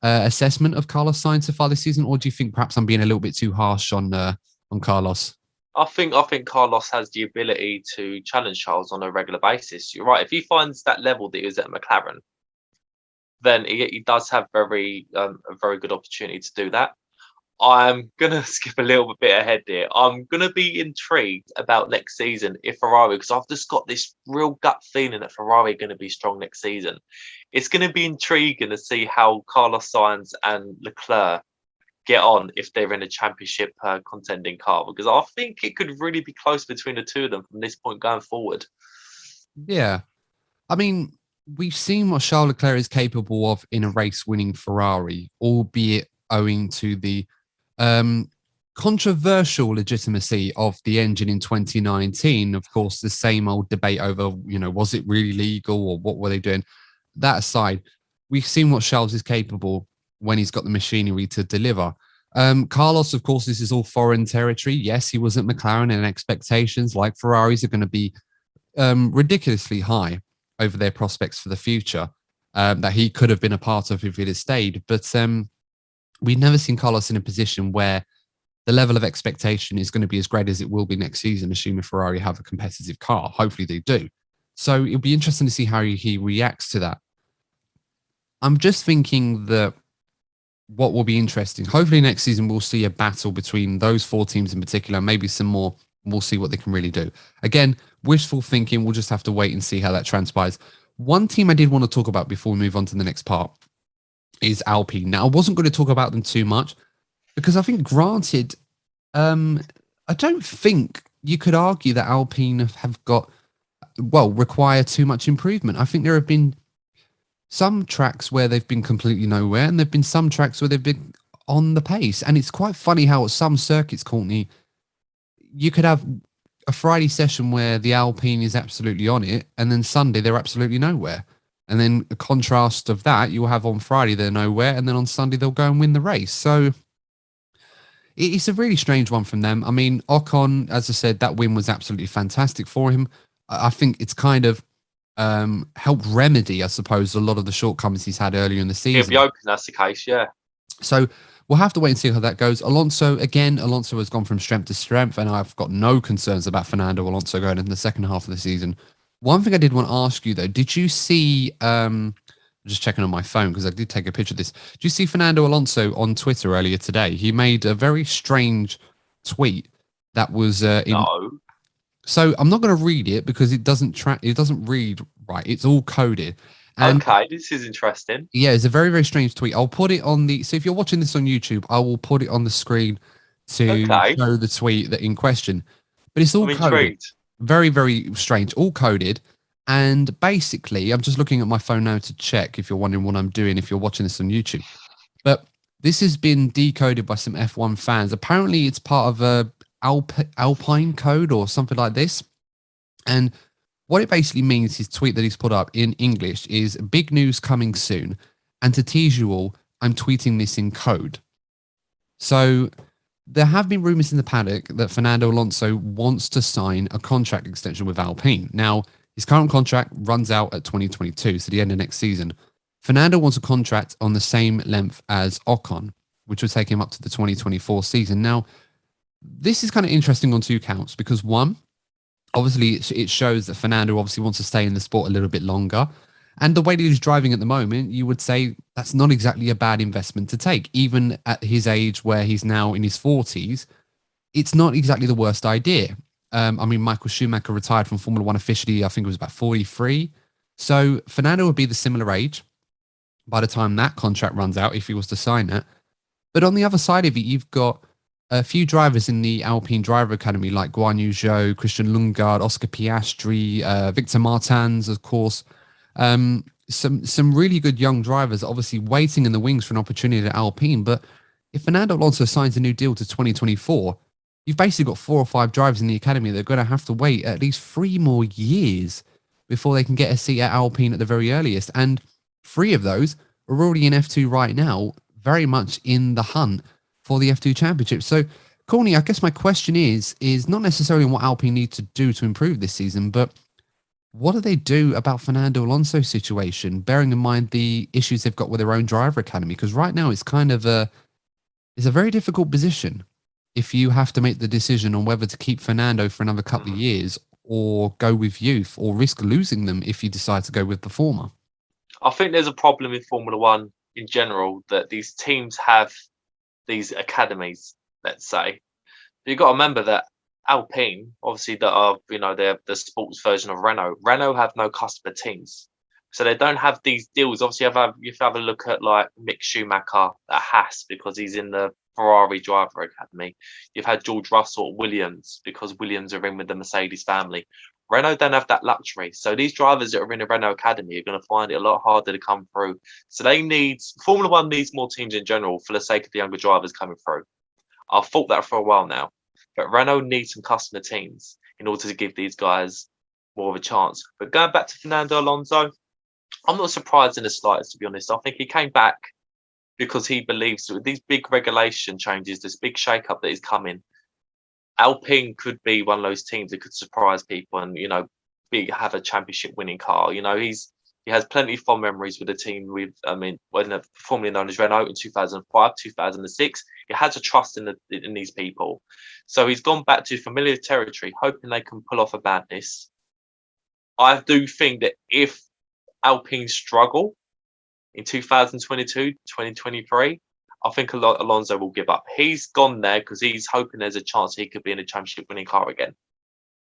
assessment of Carlos Sainz so far this season? Or do you think perhaps I'm being a little bit too harsh on Carlos? I think Carlos has the ability to challenge Charles on a regular basis. You're right. If he finds that level that he was at McLaren, then he does have a very good opportunity to do that. I'm going to skip a little bit ahead here. I'm going to be intrigued about next season if Ferrari, because I've just got this real gut feeling that Ferrari are going to be strong next season. It's going to be intriguing to see how Carlos Sainz and Leclerc get on if they're in a championship contending car, because I think it could really be close between the two of them from this point going forward. Yeah. I mean, we've seen what Charles Leclerc is capable of in a race-winning Ferrari, albeit owing to the controversial legitimacy of the engine in 2019. Of course, the same old debate over, you know, was it really legal or what were they doing? That aside, we've seen what Charles is capable when he's got the machinery to deliver. Carlos, of course, this is all foreign territory. Yes, he was at McLaren, and expectations like Ferraris are going to be ridiculously high over their prospects for the future that he could have been a part of if he had stayed. But we've never seen Carlos in a position where the level of expectation is going to be as great as it will be next season, assuming Ferrari have a competitive car. Hopefully they do. So it'll be interesting to see how he reacts to that. I'm just thinking that what will be interesting, hopefully next season we'll see a battle between those four teams in particular, maybe some more. We'll see what they can really do. Again, wishful thinking. We'll just have to wait and see how that transpires. One team I did want to talk about before we move on to the next part is Alpine. Now, I wasn't going to talk about them too much because I think, granted, I don't think you could argue that Alpine have require too much improvement. I think there have been some tracks where they've been completely nowhere, and there have been some tracks where they've been on the pace. And it's quite funny how at some circuits, Courtney, you could have a Friday session where the Alpine is absolutely on it, and then Sunday they're absolutely nowhere. And then a contrast of that, you'll have on Friday they're nowhere, and then on Sunday they'll go and win the race. So it's a really strange one from them. I mean, Ocon, as I said, that win was absolutely fantastic for him. I think it's kind of helped remedy, I suppose, a lot of the shortcomings he's had earlier in the season. He'll be open, that's the case, yeah. So we'll have to wait and see how that goes. Alonso has gone from strength to strength, and I've got no concerns about Fernando Alonso going into the second half of the season. One thing I did want to ask you, though, did you see, I'm just checking on my phone because I did take a picture of this. Did you see Fernando Alonso on Twitter earlier today? He made a very strange tweet that was No. So I'm not going to read it because it doesn't read right. It's all coded. And okay, this is interesting. yeah, it's a very, very strange tweet. I'll put it on so if you're watching this on YouTube, I will put it on the screen to show the tweet that in question. but it's all I'm coded. intrigued. Very, very strange, all coded. And basically, I'm just looking at my phone now to check if you're wondering what I'm doing, if you're watching this on YouTube. But this has been decoded by some F1 fans. Apparently, it's part of a Alpine code or something like this. And what it basically means, his tweet that he's put up in English is big news coming soon. And to tease you all, I'm tweeting this in code. So there have been rumors in the paddock that Fernando Alonso wants to sign a contract extension with Alpine. Now, his current contract runs out at 2022, so the end of next season. Fernando wants a contract on the same length as Ocon, which would take him up to the 2024 season. Now, this is kind of interesting on two counts because one, obviously it shows that Fernando obviously wants to stay in the sport a little bit longer. And the way that he's driving at the moment, you would say that's not exactly a bad investment to take. Even at his age where he's now in his 40s, it's not exactly the worst idea. I mean, Michael Schumacher retired from Formula One officially, I think it was about 43. So Fernando would be the similar age by the time that contract runs out, if he was to sign it. But on the other side of it, you've got a few drivers in the Alpine Driver Academy, like Guan Yu Zhou, Christian Lundgaard, Oscar Piastri, Victor Martins, of course. Some really good young drivers, obviously waiting in the wings for an opportunity at Alpine. But if Fernando Alonso signs a new deal to 2024, you've basically got 4 or 5 drivers in the academy that are going to have to wait at least 3 more years before they can get a seat at Alpine at the very earliest. And 3 of those are already in F2 right now, very much in the hunt for the F2 championship. So, Courtney, I guess my question is not necessarily what Alpine need to do to improve this season, but what do they do about Fernando Alonso's situation, bearing in mind the issues they've got with their own driver academy? Because right now it's kind of it's a very difficult position if you have to make the decision on whether to keep Fernando for another couple of years or go with youth or risk losing them if you decide to go with the former. I think there's a problem in Formula One in general that these teams have these academies, let's say. But you've got to remember that Alpine, obviously, that are, they're the sports version of Renault. Renault have no customer teams. So they don't have these deals. Obviously, you have a look at like Mick Schumacher at Haas because he's in the Ferrari Driver Academy. You've had George Russell at Williams because Williams are in with the Mercedes family. Renault don't have that luxury. So these drivers that are in the Renault Academy are going to find it a lot harder to come through. So Formula One needs more teams in general for the sake of the younger drivers coming through. I've thought that for a while now. But Renault needs some customer teams in order to give these guys more of a chance. But going back to Fernando Alonso, I'm not surprised in the slightest, to be honest. I think he came back because he believes with these big regulation changes, this big shake-up that is coming, Alpine could be one of those teams that could surprise people and, have a championship winning car. He has plenty of fond memories with the team when formerly known as Renault in 2005, 2006. He has a trust in these people. So he's gone back to familiar territory, hoping they can pull off a madness. I do think that if Alpine struggle in 2022, 2023, I think Alonso will give up. He's gone there because he's hoping there's a chance he could be in a championship winning car again.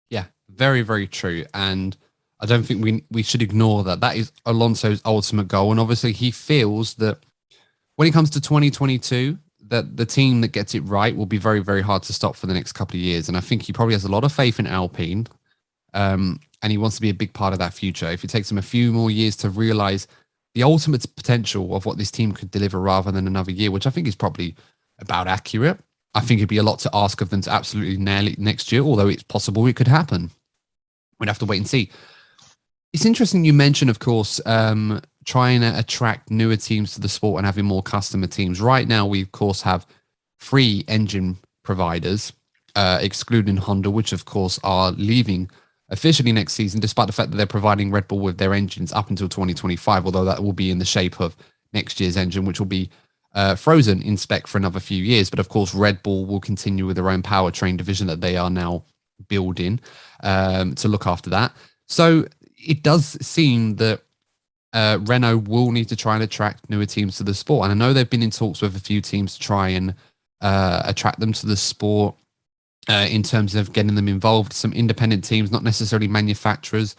Yeah, very, very true. And I don't think we should ignore that. That is Alonso's ultimate goal. And obviously he feels that when it comes to 2022, that the team that gets it right will be very, very hard to stop for the next couple of years. And I think he probably has a lot of faith in Alpine. And he wants to be a big part of that future. If it takes him a few more years to realize the ultimate potential of what this team could deliver rather than another year, which I think is probably about accurate. I think it'd be a lot to ask of them to absolutely nail it next year, although it's possible it could happen. We'd have to wait and see. It's interesting you mentioned, of course, trying to attract newer teams to the sport and having more customer teams. Right now, we, of course, have 3 engine providers, excluding Honda, which, of course, are leaving officially next season, despite the fact that they're providing Red Bull with their engines up until 2025, although that will be in the shape of next year's engine, which will be frozen in spec for another few years. But, of course, Red Bull will continue with their own powertrain division that they are now building to look after that. So it does seem that Renault will need to try and attract newer teams to the sport. And I know they've been in talks with a few teams to try and attract them to the sport in terms of getting them involved, some independent teams, not necessarily manufacturers,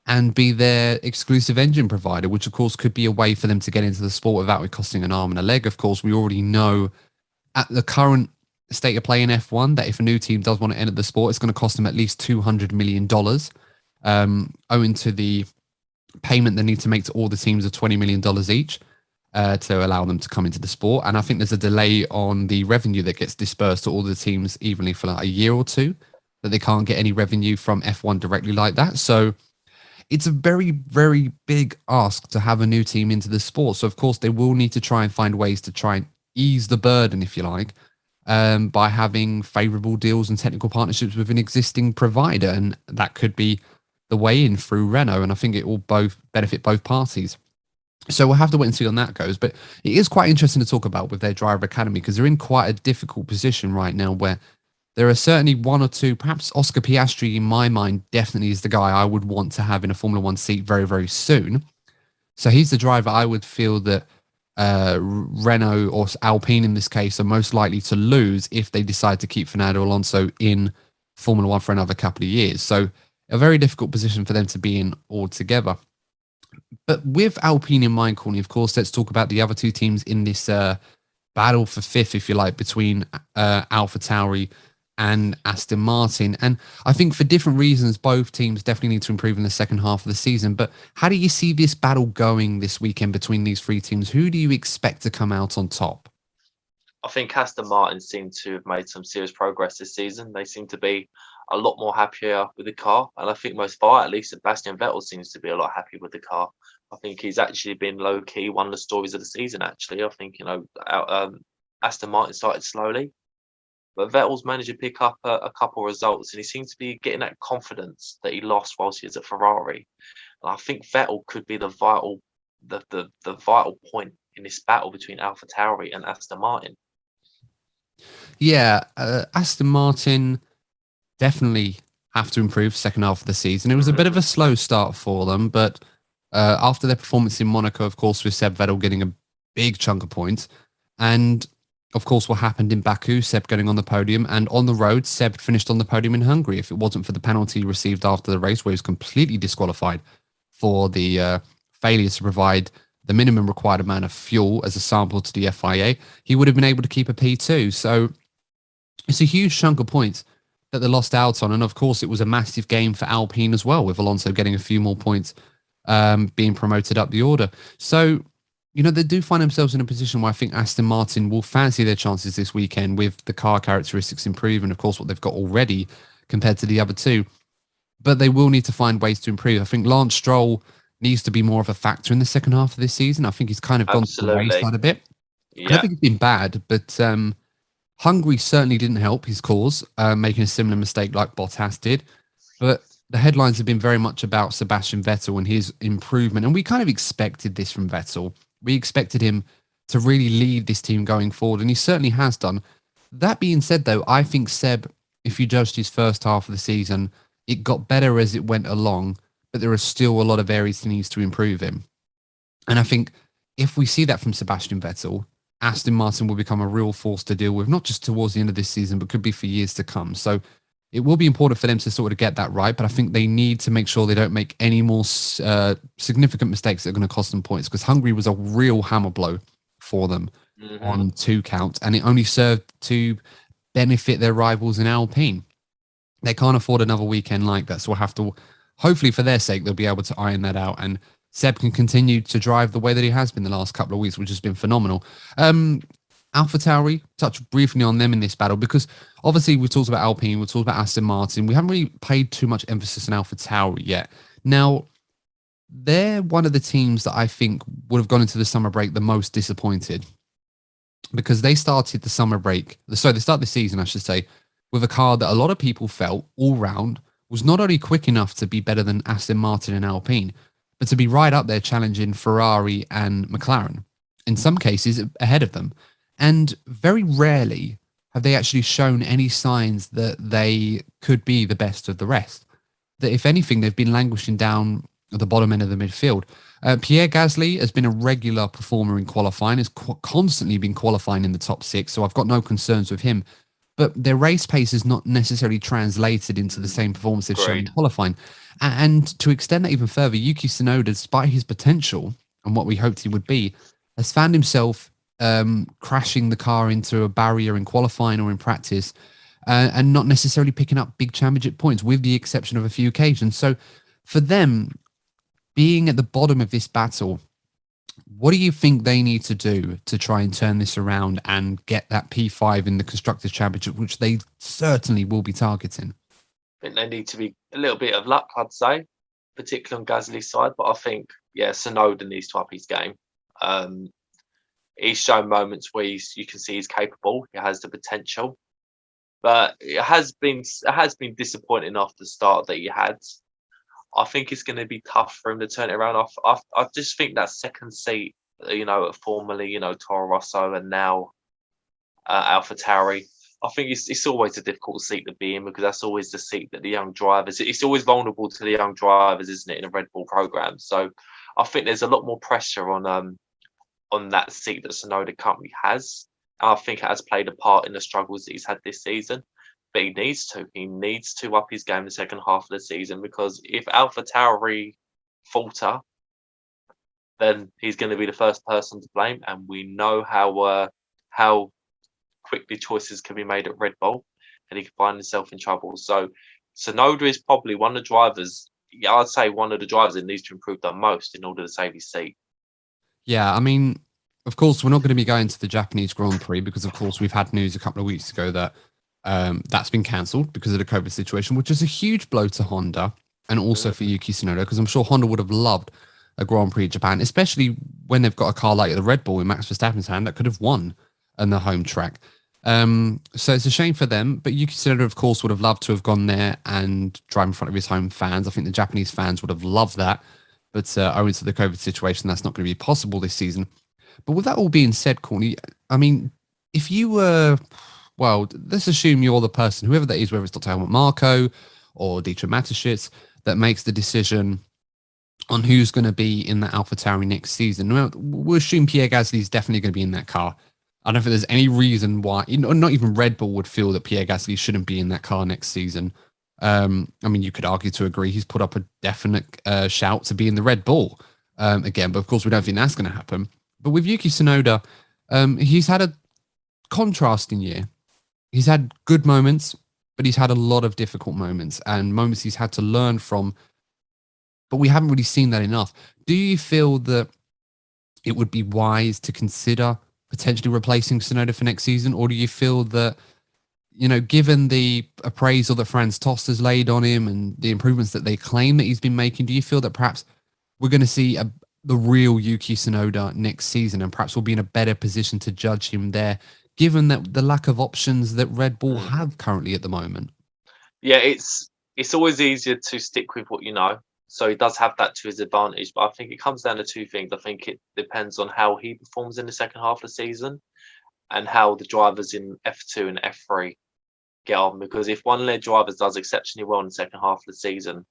and be their exclusive engine provider, which of course could be a way for them to get into the sport without it costing an arm and a leg. Of course, we already know at the current state of play in F1 that if a new team does want to enter the sport, it's going to cost them at least $200 million, owing to the payment they need to make to all the teams of $20 million each to allow them to come into the sport. And I think there's a delay on the revenue that gets dispersed to all the teams evenly for like a year or two, that they can't get any revenue from F1 directly like that. So it's a very, very big ask to have a new team into the sport. So, of course, they will need to try and find ways to try and ease the burden, if you like, by having favorable deals and technical partnerships with an existing provider. And that could be the way in through Renault. And I think it will both benefit both parties. So we'll have to wait and see on that goes. But it is quite interesting to talk about with their driver academy, because they're in quite a difficult position right now where there are certainly one or two, perhaps Oscar Piastri, in my mind, definitely is the guy I would want to have in a Formula One seat very, very soon. So he's the driver I would feel that Renault or Alpine in this case are most likely to lose if they decide to keep Fernando Alonso in Formula One for another couple of years. So a very difficult position for them to be in altogether. But with Alpine in mind, Courtney, of course, let's talk about the other two teams in this battle for fifth, if you like, between AlphaTauri and Aston Martin. And I think for different reasons, both teams definitely need to improve in the second half of the season. But how do you see this battle going this weekend between these three teams? Who do you expect to come out on top? I think Aston Martin seem to have made some serious progress this season. They seem to be a lot more happier with the car. And I think most vitally, Sebastian Vettel seems to be a lot happier with the car. I think he's actually been low-key one of the stories of the season, actually. I think, Aston Martin started slowly, but Vettel's managed to pick up a couple of results, and he seems to be getting that confidence that he lost whilst he was at Ferrari. And I think Vettel could be the vital point in this battle between AlphaTauri and Aston Martin. Yeah, Aston Martin definitely have to improve second half of the season. It was a bit of a slow start for them, but after their performance in Monaco, of course, with Seb Vettel getting a big chunk of points, and of course, what happened in Baku, Seb getting on the podium, and on the road, Seb finished on the podium in Hungary. If it wasn't for the penalty received after the race, where he was completely disqualified for the failure to provide the minimum required amount of fuel as a sample to the FIA, he would have been able to keep a P2. So it's a huge chunk of points that they lost out on. And of course, it was a massive game for Alpine as well, with Alonso getting a few more points, being promoted up the order. So, they do find themselves in a position where I think Aston Martin will fancy their chances this weekend with the car characteristics improving, of course, what they've got already compared to the other two. But they will need to find ways to improve. I think Lance Stroll needs to be more of a factor in the second half of this season. I think he's kind of gone to the wayside a bit. Yeah. I don't think it's been bad, but Hungary certainly didn't help his cause, making a similar mistake like Bottas did. But the headlines have been very much about Sebastian Vettel and his improvement. And we kind of expected this from Vettel. We expected him to really lead this team going forward, and he certainly has done. That being said, though, I think Seb, if you judged his first half of the season, it got better as it went along, but there are still a lot of areas he needs to improve in. And I think if we see that from Sebastian Vettel, Aston Martin will become a real force to deal with, not just towards the end of this season, but could be for years to come. So it will be important for them to sort of get that right, but I think they need to make sure they don't make any more significant mistakes that are going to cost them points, because Hungary was a real hammer blow for them on 2 counts, and it only served to benefit their rivals in Alpine. They can't afford another weekend like that, so we'll have to, hopefully for their sake, they'll be able to iron that out, and Seb can continue to drive the way that he has been the last couple of weeks, which has been phenomenal. AlphaTauri, touch briefly on them in this battle, because obviously we talked about Alpine, we talked about Aston Martin. We haven't really paid too much emphasis on AlphaTauri yet. Now, they're one of the teams that I think would have gone into the summer break the most disappointed, because they started the summer break, so they started the season, I should say, with a car that a lot of people felt all round was not only quick enough to be better than Aston Martin and Alpine, but to be right up there challenging Ferrari and McLaren, in some cases ahead of them. And very rarely have they actually shown any signs that they could be the best of the rest. That if anything, they've been languishing down at the bottom end of the midfield. Pierre Gasly has been a regular performer in qualifying, has constantly been qualifying in the top 6, so I've got no concerns with him. But their race pace is not necessarily translated into the same performance they've shown in qualifying. And to extend that even further, Yuki Sonoda, despite his potential and what we hoped he would be, has found himself crashing the car into a barrier in qualifying or in practice, and not necessarily picking up big championship points, with the exception of a few occasions. So for them, being at the bottom of this battle, what do you think they need to do to try and turn this around and get that P5 in the Constructors' Championship, which they certainly will be targeting? I think they need to be a little bit of luck, I'd say, particularly on Gasly's side. But I think, Sonoda needs to up his game. He's shown moments where you can see he's capable. He has the potential, but it has been disappointing after the start that he had. I think it's going to be tough for him to turn it around. I just think that second seat, formerly, Toro Rosso and now AlphaTauri, I think it's always a difficult seat to be in, because that's always the seat that the young drivers, it's always vulnerable to the young drivers, isn't it, in a Red Bull program? So I think there's a lot more pressure on that seat that Sonoda currently has. And I think it has played a part in the struggles that he's had this season. But he needs to up his game the second half of the season, because if AlphaTauri falter, then he's going to be the first person to blame, and we know how quickly choices can be made at Red Bull, and he can find himself in trouble. So Sonoda is probably one of the drivers. I'd say one of the drivers that needs to improve the most in order to save his seat. Yeah, I mean, of course, we're not going to be going to the Japanese Grand Prix, because, of course, we've had news a couple of weeks ago that that's been cancelled because of the COVID situation, which is a huge blow to Honda and also for Yuki Sonoda, because I'm sure Honda would have loved a Grand Prix Japan, especially when they've got a car like the Red Bull in Max Verstappen's hand that could have won on the home track. So it's a shame for them, but Yuki Sonoda, of course, would have loved to have gone there and drive in front of his home fans. I think the Japanese fans would have loved that, but owing to the COVID situation, that's not going to be possible this season. But with that all being said, Courtney, I mean, if you were, well, let's assume you're the person, whoever that is, whether it's Dr. Helmut Marko or Dietrich Mateschitz, that makes the decision on who's going to be in the AlphaTauri next season. Well, we'll assume Pierre Gasly is definitely going to be in that car. I don't think there's any reason why, not even Red Bull would feel that Pierre Gasly shouldn't be in that car next season. I mean, you could argue to agree he's put up a definite shout to be in the Red Bull again, but of course we don't think that's going to happen. But with Yuki Sonoda, he's had a contrasting year. He's had good moments, but he's had a lot of difficult moments and moments he's had to learn from. But we haven't really seen that enough. Do you feel that it would be wise to consider potentially replacing Sonoda for next season? Or do you feel that, given the appraisal that Franz Tost has laid on him and the improvements that they claim that he's been making, do you feel that perhaps we're going to see the real Yuki Sonoda next season, and perhaps we'll be in a better position to judge him there, given that the lack of options that Red Bull have currently at the moment? Yeah, it's always easier to stick with what you know. So he does have that to his advantage. But I think it comes down to two things. I think it depends on how he performs in the second half of the season and how the drivers in F2 and F3 get on. Because if one of their drivers does exceptionally well in the second half of the season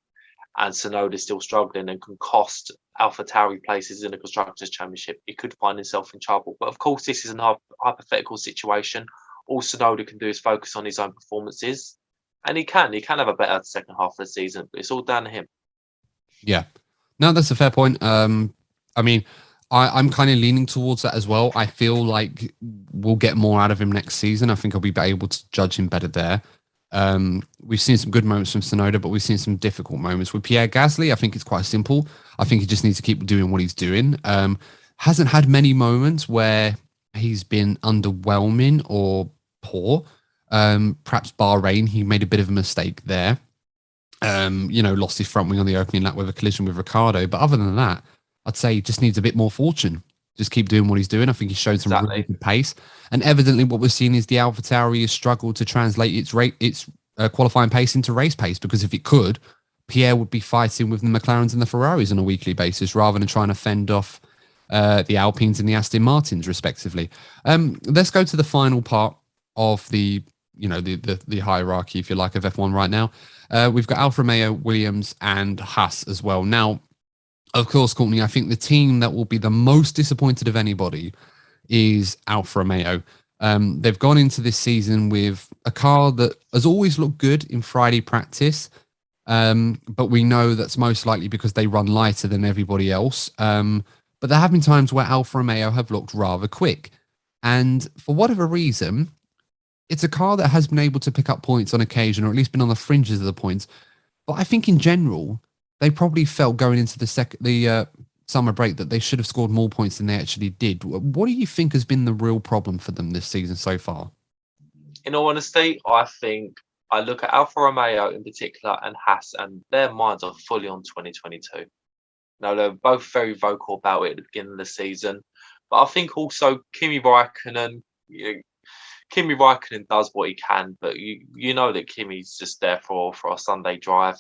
and Sonoda is still struggling and can cost AlphaTauri places in the Constructors' Championship, he could find himself in trouble. But of course, this is a hypothetical situation. All Sonoda can do is focus on his own performances. And he can have a better second half of the season. But it's all down to him. Yeah. No, that's a fair point. I mean, I'm kind of leaning towards that as well. I feel like we'll get more out of him next season. I think I'll be able to judge him better there. We've seen some good moments from Sonoda, but we've seen some difficult moments. With Pierre Gasly, I think it's quite simple. I think he just needs to keep doing what he's doing. Hasn't had many moments where he's been underwhelming or poor. Perhaps Bahrain, he made a bit of a mistake there. Lost his front wing on the opening lap with a collision with Ricciardo. But other than that, I'd say he just needs a bit more fortune. Just keep doing what he's doing. I think he's shown some really good pace. And evidently what we're seeing is the AlphaTauri has struggled to translate its qualifying pace into race pace, because if it could, Pierre would be fighting with the McLarens and the Ferraris on a weekly basis rather than trying to fend off the Alpines and the Aston Martins, respectively. Let's go to the final part of the hierarchy, if you like, of F1 right now. We've got Alfa Romeo, Williams, and Haas as well. Now, of course, Courtney, I think the team that will be the most disappointed of anybody is Alfa Romeo. They've gone into this season with a car that has always looked good in Friday practice, but we know that's most likely because they run lighter than everybody else. But there have been times where Alfa Romeo have looked rather quick. And for whatever reason, it's a car that has been able to pick up points on occasion, or at least been on the fringes of the points. But I think in general, they probably felt going into the summer break that they should have scored more points than they actually did. What do you think has been the real problem for them this season so far? In all honesty, I think I look at Alfa Romeo in particular and Haas, and their minds are fully on 2022. Now, they're both very vocal about it at the beginning of the season. But I think also Kimi Raikkonen does what he can, but you know that Kimi's just there for a Sunday drive.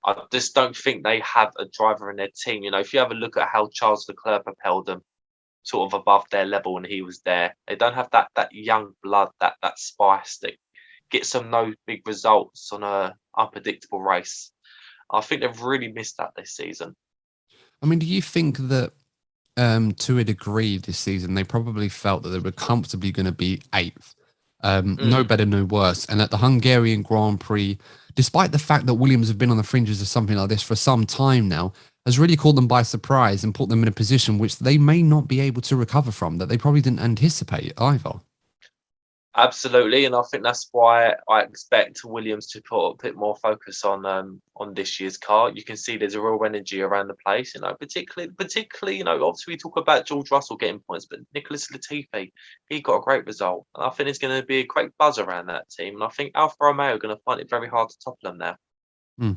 I just don't think they have a driver in their team. You know, if you have a look at how Charles Leclerc propelled them sort of above their level when he was there, they don't have that young blood, that spice that gets them those big results on a unpredictable race. I think they've really missed that this season. I mean, do you think that to a degree this season, they probably felt that they were comfortably going to be eighth? No better, no worse. And at the Hungarian Grand Prix, despite the fact that Williams have been on the fringes of something like this for some time now, has really caught them by surprise and put them in a position which they may not be able to recover from, that they probably didn't anticipate either. Absolutely, and I think that's why I expect Williams to put a bit more focus on this year's car. You can see there's a real energy around the place, you know, particularly, you know, obviously we talk about George Russell getting points, but Nicholas Latifi, he got a great result, and I think it's going to be a great buzz around that team, and I think Alfa Romeo are going to find it very hard to topple them now.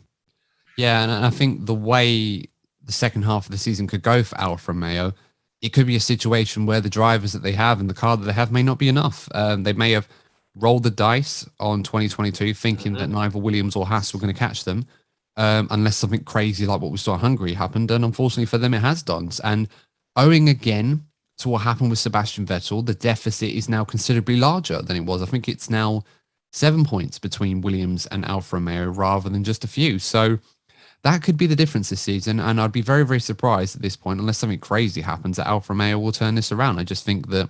Yeah, and I think the way the second half of the season could go for Alfa Romeo, it could be a situation where the drivers that they have and the car that they have may not be enough. They may have rolled the dice on 2022 thinking that neither Williams or Haas were going to catch them, unless something crazy like what we saw in Hungary happened. And unfortunately for them, it has done. And owing again to what happened with Sebastian Vettel, the deficit is now considerably larger than it was. I think it's now 7 points between Williams and Alfa Romeo rather than just a few. So that could be the difference this season, and I'd be very, very surprised at this point, unless something crazy happens, that Alfa Romeo will turn this around. I just think that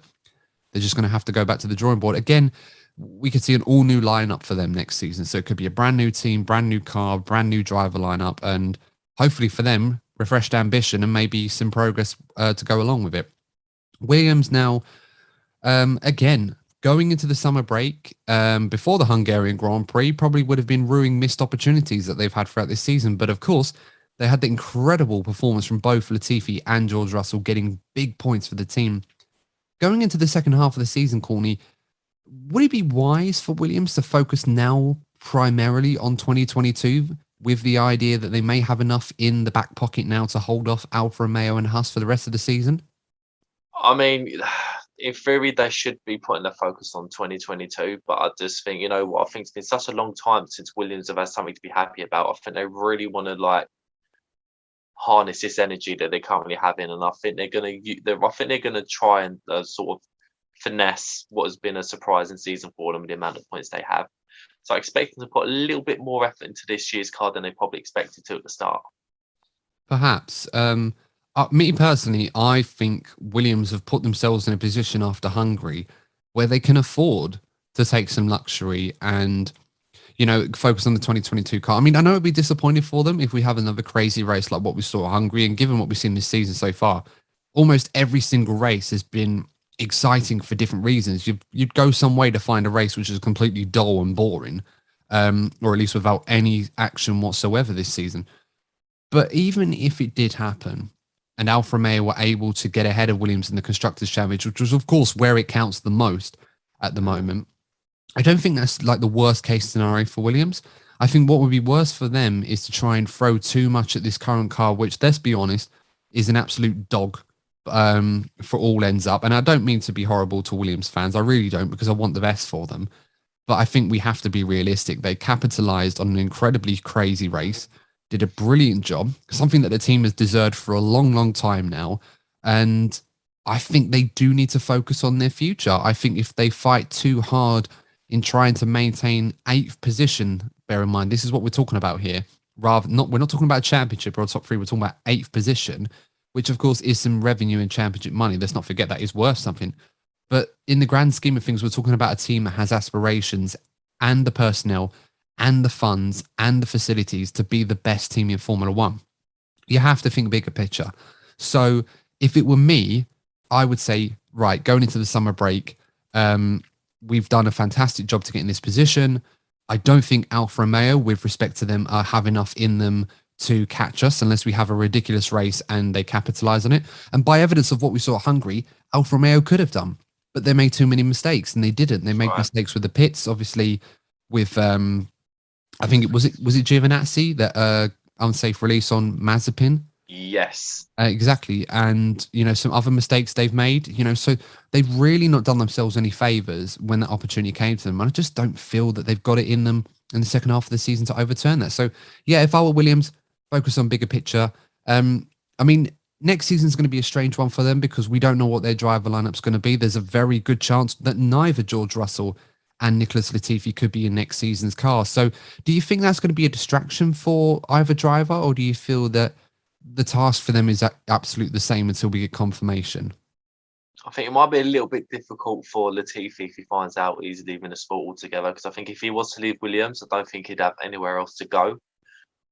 they're just going to have to go back to the drawing board. Again, we could see an all-new lineup for them next season, so it could be a brand new team, brand new car, brand new driver lineup, and hopefully for them, refreshed ambition and maybe some progress to go along with it. Williams now, again, going into the summer break before the Hungarian Grand Prix probably would have been ruining missed opportunities that they've had throughout this season. But of course, they had the incredible performance from both Latifi and George Russell, getting big points for the team. Going into the second half of the season, Courtney, would it be wise for Williams to focus now primarily on 2022 with the idea that they may have enough in the back pocket now to hold off Alfa Romeo and Haas for the rest of the season? I mean, in theory, they should be putting their focus on 2022, but I just think, you know what, I think it's been such a long time since Williams have had something to be happy about. I think they really want to like harness this energy that they're currently having, and I think they're gonna try and sort of finesse what has been a surprising season for them with the amount of points they have. So I expect them to put a little bit more effort into this year's car than they probably expected to at the start. Perhaps. Me personally, I think Williams have put themselves in a position after Hungary where they can afford to take some luxury and, you know, focus on the 2022 car. I mean, I know it'd be disappointing for them if we have another crazy race like what we saw at Hungary. And given what we've seen this season so far, almost every single race has been exciting for different reasons. You'd go some way to find a race which is completely dull and boring, or at least without any action whatsoever this season. But even if it did happen, and Alfa Romeo were able to get ahead of Williams in the Constructors' Championship, which was, of course, where it counts the most at the moment, I don't think that's like the worst case scenario for Williams. I think what would be worse for them is to try and throw too much at this current car, which, let's be honest, is an absolute dog for all ends up. And I don't mean to be horrible to Williams fans. I really don't, because I want the best for them. But I think we have to be realistic. They capitalized on an incredibly crazy race, did a brilliant job, something that the team has deserved for a long, long time now. And I think they do need to focus on their future. I think if they fight too hard in trying to maintain 8th position, bear in mind, this is what we're talking about here. We're not talking about a championship or a top 3. We're talking about 8th position, which of course is some revenue and championship money. Let's not forget that is worth something. But in the grand scheme of things, we're talking about a team that has aspirations and the personnel and the funds and the facilities to be the best team in Formula One. You have to think bigger picture. So if it were me, I would say right, going into the summer break, we've done a fantastic job to get in this position. I don't think Alfa Romeo, with respect to them, have enough in them to catch us unless we have a ridiculous race and they capitalize on it. And by evidence of what we saw at Hungary, Alfa Romeo could have done, but they made too many mistakes and they didn't. They made mistakes with the pits, obviously with, I think it was Giovinazzi, that unsafe release on Mazepin. Yes. Exactly. And, some other mistakes they've made, so they've really not done themselves any favors when that opportunity came to them. And I just don't feel that they've got it in them in the second half of the season to overturn that. So, yeah, if I were Williams, focus on bigger picture. Next season's going to be a strange one for them because we don't know what their driver lineup's going to be. There's a very good chance that neither George Russell and Nicholas Latifi could be in next season's car. So do you think that's going to be a distraction for either driver, or do you feel that the task for them is absolutely the same until we get confirmation? I think it might be a little bit difficult for Latifi if he finds out he's leaving the sport altogether, because I think if he was to leave Williams, I don't think he'd have anywhere else to go.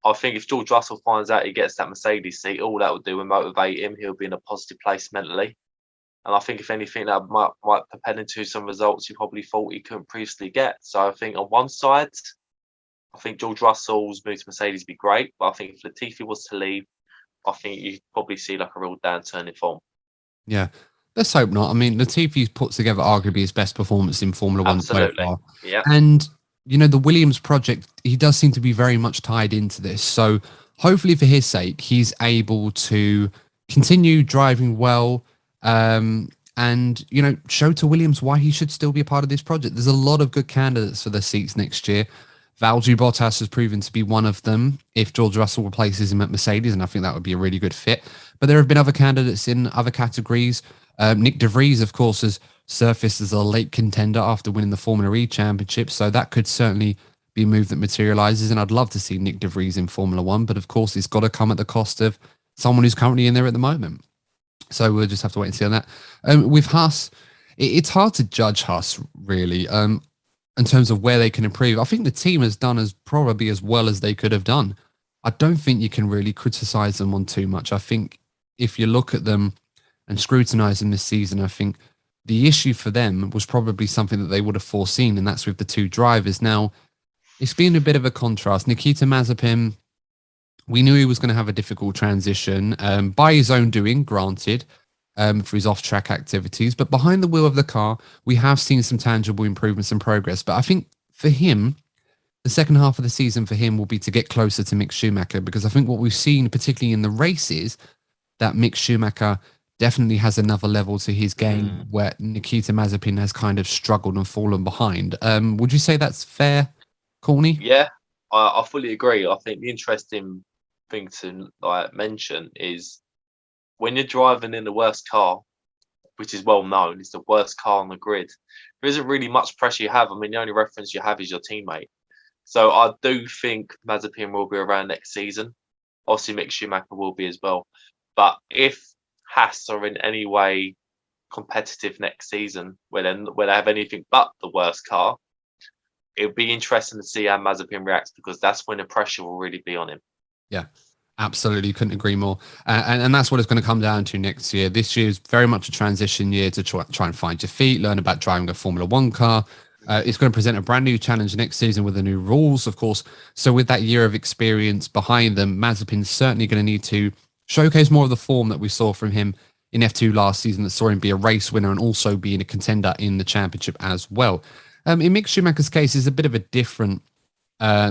I think if George Russell finds out he gets that Mercedes seat, all that would do would motivate him. He'll be in a positive place mentally. And I think if anything, that might propel into some results he probably thought he couldn't previously get. So I think on one side, I think George Russell's move to Mercedes would be great. But I think if Latifi was to leave, I think you'd probably see like a real downturn in form. Yeah. Let's hope not. I mean, Latifi's put together arguably his best performance in Formula One so far. Yeah. And, the Williams project, he does seem to be very much tied into this. So hopefully for his sake, he's able to continue driving well and, show to Williams why he should still be a part of this project. There's a lot of good candidates for the seats next year. Valtteri Bottas has proven to be one of them if George Russell replaces him at Mercedes, and I think that would be a really good fit. But there have been other candidates in other categories. Nick De Vries, of course, has surfaced as a late contender after winning the Formula E Championship, so that could certainly be a move that materializes, and I'd love to see Nick De Vries in Formula One, but of course it's got to come at the cost of someone who's currently in there at the moment. So we'll just have to wait and see on that. With Haas, it's hard to judge Haas, really, in terms of where they can improve. I think the team has done probably as well as they could have done. I don't think you can really criticize them on too much. I think if you look at them and scrutinize them this season, I think the issue for them was probably something that they would have foreseen, and that's with the two drivers. Now, it's been a bit of a contrast. Nikita Mazepin, we knew he was going to have a difficult transition by his own doing, granted, for his off-track activities. But behind the wheel of the car, we have seen some tangible improvements and progress. But I think for him, the second half of the season for him will be to get closer to Mick Schumacher, because I think what we've seen, particularly in the races, that Mick Schumacher definitely has another level to his game where Nikita Mazepin has kind of struggled and fallen behind. Would you say that's fair, Courtney? Yeah, I fully agree. I think the interesting thing to mention is when you're driving in the worst car, which is well known, it's the worst car on the grid, there isn't really much pressure you have. I mean, the only reference you have is your teammate. So I do think Mazepin will be around next season. Obviously, Mick Schumacher will be as well. But if Haas are in any way competitive next season, where they have anything but the worst car, it would be interesting to see how Mazepin reacts, because that's when the pressure will really be on him. Yeah, absolutely. Couldn't agree more. And that's what it's going to come down to next year. This year is very much a transition year to try and find your feet, learn about driving a Formula One car. It's going to present a brand new challenge next season with the new rules, of course. So with that year of experience behind them, Mazepin's certainly going to need to showcase more of the form that we saw from him in F2 last season, that saw him be a race winner and also being a contender in the championship as well. In Mick Schumacher's case, is a bit of a different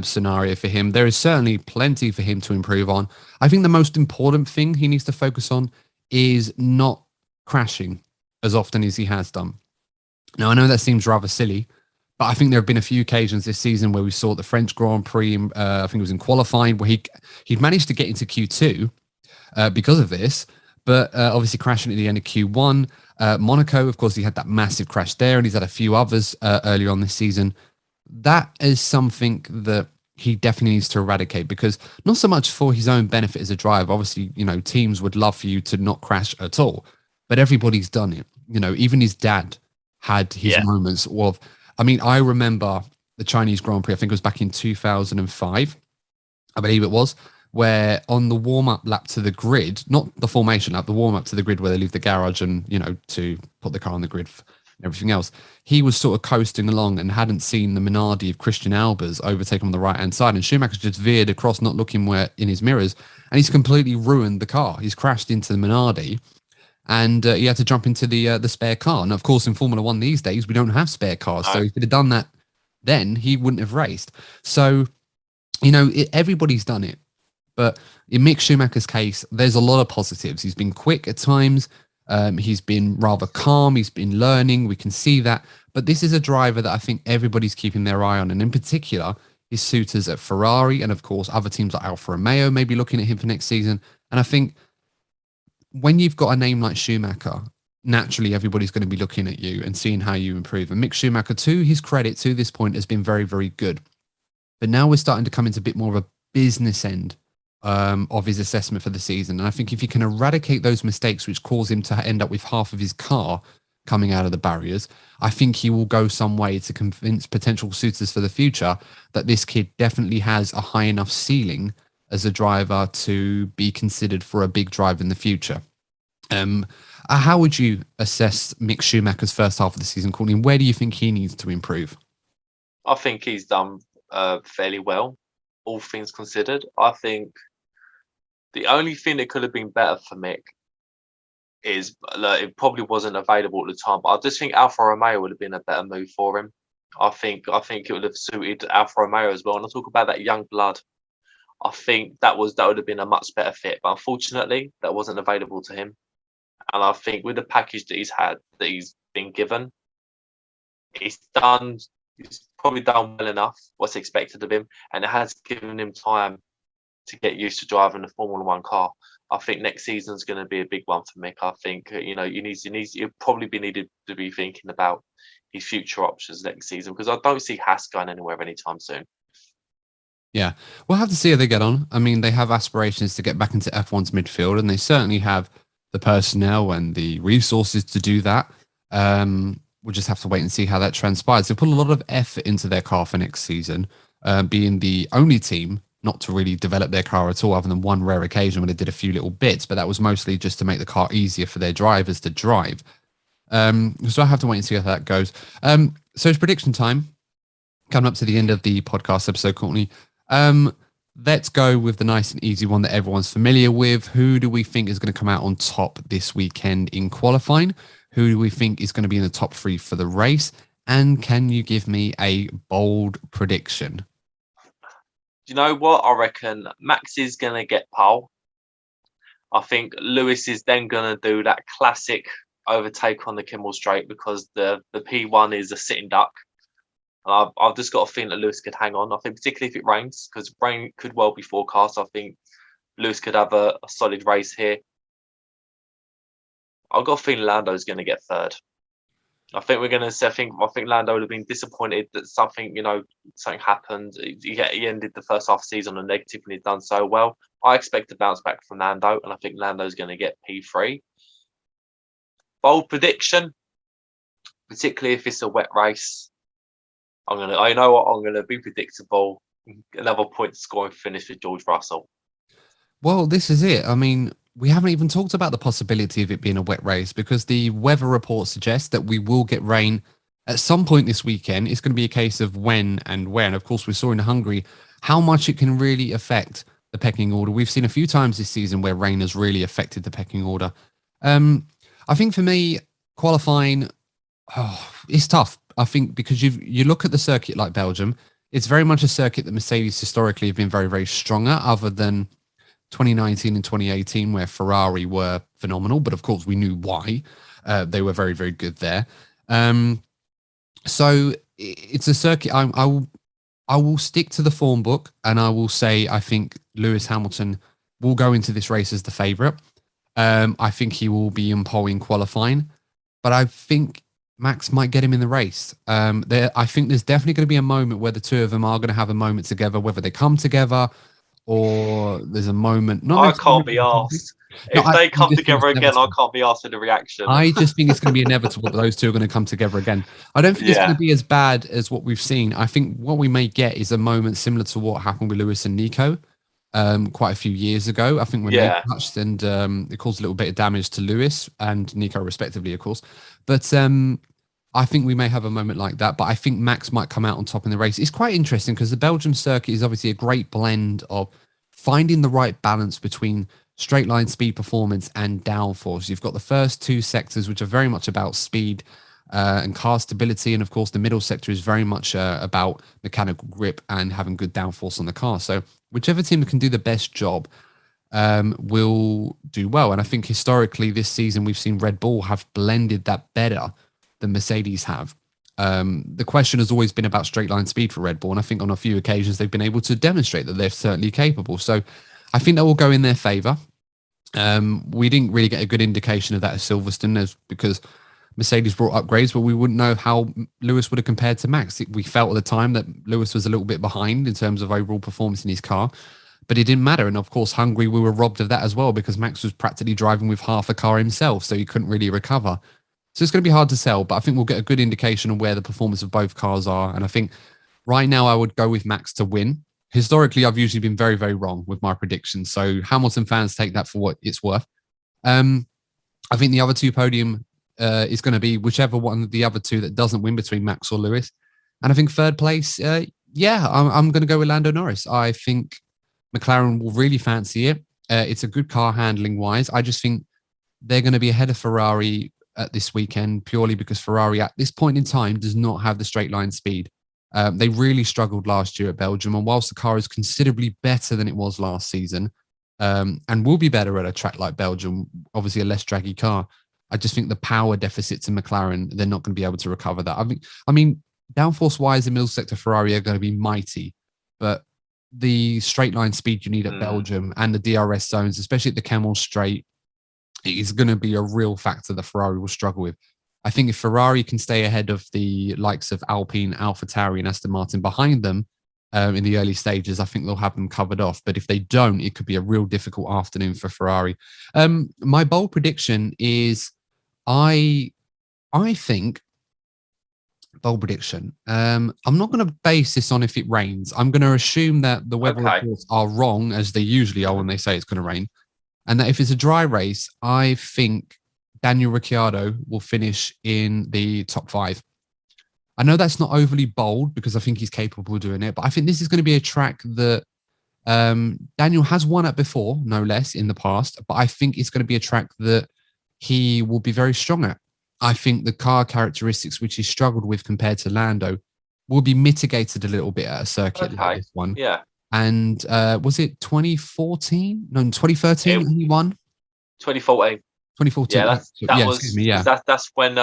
scenario for him. There is certainly plenty for him to improve on. I think the most important thing he needs to focus on is not crashing as often as he has done. Now, I know that seems rather silly, but I think there have been a few occasions this season where we saw the French Grand Prix, I think it was in qualifying, where he'd managed to get into Q2 because of this, but obviously crashing at the end of Q1. Monaco, of course, he had that massive crash there, and he's had a few others earlier on this season. That is something that he definitely needs to eradicate, because not so much for his own benefit as a driver. Obviously, teams would love for you to not crash at all, but everybody's done it. Even his dad had his moments of, I remember the Chinese Grand Prix, I think it was back in 2005, I believe it was, where on the warm-up lap to the grid, not the formation lap, the warm-up to the grid where they leave the garage and, to put the car on the grid and everything else, he was sort of coasting along and hadn't seen the Minardi of Christian Albers overtake him on the right-hand side, and Schumacher just veered across, not looking where in his mirrors, and he's completely ruined the car. He's crashed into the Minardi, and he had to jump into the spare car. And of course, in Formula One these days, we don't have spare cars. So if he'd have done that then, he wouldn't have raced. So, everybody's done it. But in Mick Schumacher's case, there's a lot of positives. He's been quick at times. He's been rather calm. He's been learning. We can see that. But this is a driver that I think everybody's keeping their eye on. And in particular, his suitors at Ferrari. And of course, other teams like Alfa Romeo may be looking at him for next season. And I think when you've got a name like Schumacher, naturally everybody's going to be looking at you and seeing how you improve. And Mick Schumacher, to his credit, to this point, has been very, very good. But now we're starting to come into a bit more of a business end of his assessment for the season. And I think if he can eradicate those mistakes which cause him to end up with half of his car coming out of the barriers, I think he will go some way to convince potential suitors for the future that this kid definitely has a high enough ceiling as a driver to be considered for a big drive in the future. How would you assess Mick Schumacher's first half of the season, Courtney? Where do you think he needs to improve? I think he's done fairly well, all things considered. I think the only thing that could have been better for Mick is it probably wasn't available at the time. But I just think Alfa Romeo would have been a better move for him. I think it would have suited Alfa Romeo as well. And I talk about that young blood. I think that would have been a much better fit. But unfortunately, that wasn't available to him. And I think with the package that he's been given, he's probably done well enough what's expected of him, and it has given him time to get used to driving a Formula One car. I think next season's going to be a big one for Mick. I think you'll probably be needed to be thinking about his future options next season, because I don't see Haas going anywhere anytime soon. Yeah, we'll have to see how they get on. I mean, they have aspirations to get back into F1's midfield, and they certainly have the personnel and the resources to do that. We'll just have to wait and see how that transpires. They put a lot of effort into their car for next season, being the only team not to really develop their car at all, other than one rare occasion when they did a few little bits, but that was mostly just to make the car easier for their drivers to drive. So I have to wait and see how that goes. So it's prediction time. Coming up to the end of the podcast episode, Courtney. Let's go with the nice and easy one that everyone's familiar with. Who do we think is going to come out on top this weekend in qualifying? Who do we think is going to be in the top three for the race? And can you give me a bold prediction? You know what? I reckon Max is going to get pole. I think Lewis is then going to do that classic overtake on the Kimmel Straight, because the P1 is a sitting duck. I've just got a feeling that Lewis could hang on. I think particularly if it rains, because rain could well be forecast. I think Lewis could have a solid race here. I've got a feeling Lando's going to get third. I think we're going to see. I think Lando would have been disappointed that something happened. He ended the first half of the season on a negative and he'd done so well. I expect a bounce back from Lando, and I think Lando's going to get P3. Bold prediction, particularly if it's a wet race. I'm gonna be predictable. Another point scoring finish for George Russell. Well, this is it. I mean, we haven't even talked about the possibility of it being a wet race, because the weather report suggests that we will get rain at some point this weekend. It's going to be a case of when and where. And of course, we saw in Hungary how much it can really affect the pecking order. We've seen a few times this season where rain has really affected the pecking order. I think for me, qualifying, it's tough. I think because you look at the circuit like Belgium, it's very much a circuit that Mercedes historically have been very, very strong at, other than 2019 and 2018, where Ferrari were phenomenal. But of course, we knew why. They were very, very good there. So it's a circuit. I will stick to the form book, and I will say I think Lewis Hamilton will go into this race as the favourite. I think he will be in pole in qualifying, but I think Max might get him in the race. I think there's definitely going to be a moment where the two of them are going to have a moment together, whether they come together or there's a moment. I can't be asked. If they come together again, I can't be asked for the reaction. I just think it's going to be inevitable that those two are going to come together again. I don't think it's going to be as bad as what we've seen. I think what we may get is a moment similar to what happened with Lewis and Nico. quite a few years ago, I think, when they touched, and it caused a little bit of damage to Lewis and Nico respectively, of course. But I think we may have a moment like that, but I think Max might come out on top in the race. It's quite interesting because the Belgium circuit is obviously a great blend of finding the right balance between straight line speed performance and downforce. You've got the first two sectors, which are very much about speed and car stability. And of course, the middle sector is very much about mechanical grip and having good downforce on the car. So whichever team can do the best job will do well. And I think historically this season, we've seen Red Bull have blended that better than Mercedes have. The question has always been about straight line speed for Red Bull. And I think on a few occasions, they've been able to demonstrate that they're certainly capable. So I think that will go in their favor. We didn't really get a good indication of that at Silverstone because Mercedes brought upgrades, but we wouldn't know how Lewis would have compared to Max. We felt at the time that Lewis was a little bit behind in terms of overall performance in his car, but it didn't matter. And of course, Hungary, we were robbed of that as well because Max was practically driving with half a car himself, so he couldn't really recover. So it's going to be hard to tell, but I think we'll get a good indication of where the performance of both cars are. And I think right now I would go with Max to win. Historically, I've usually been very, very wrong with my predictions. So Hamilton fans take that for what it's worth. I think the other two podium is going to be whichever one of the other two that doesn't win between Max or Lewis. And I think third place, I'm going to go with Lando Norris. I think McLaren will really fancy it. It's a good car handling wise. I just think they're going to be ahead of Ferrari at this weekend purely because Ferrari at this point in time does not have the straight line speed. They really struggled last year at Belgium. And whilst the car is considerably better than it was last season and will be better at a track like Belgium, obviously a less draggy car, I just think the power deficits in McLaren, they're not going to be able to recover that. I mean, downforce-wise, the middle sector Ferrari are going to be mighty, but the straight line speed you need at Belgium and the DRS zones, especially at the Kemmel Straight, is going to be a real factor that Ferrari will struggle with. I think if Ferrari can stay ahead of the likes of Alpine, AlphaTauri, and Aston Martin behind them in the early stages, I think they'll have them covered off. But if they don't, it could be a real difficult afternoon for Ferrari. My bold prediction is I think bold prediction. I'm not going to base this on if it rains. I'm going to assume that the weather reports are wrong, as they usually are when they say it's going to rain. And that if it's a dry race, I think Daniel Ricciardo will finish in the top 5. I know that's not overly bold because I think he's capable of doing it, but I think this is going to be a track that Daniel has won at before, no less, in the past. But I think it's going to be a track that he will be very strong at. I think the car characteristics, which he struggled with compared to Lando, will be mitigated a little bit at a circuit like this one. Yeah. And was it 2014? No, 2013 he won? 2014. 2014. Yeah, that's when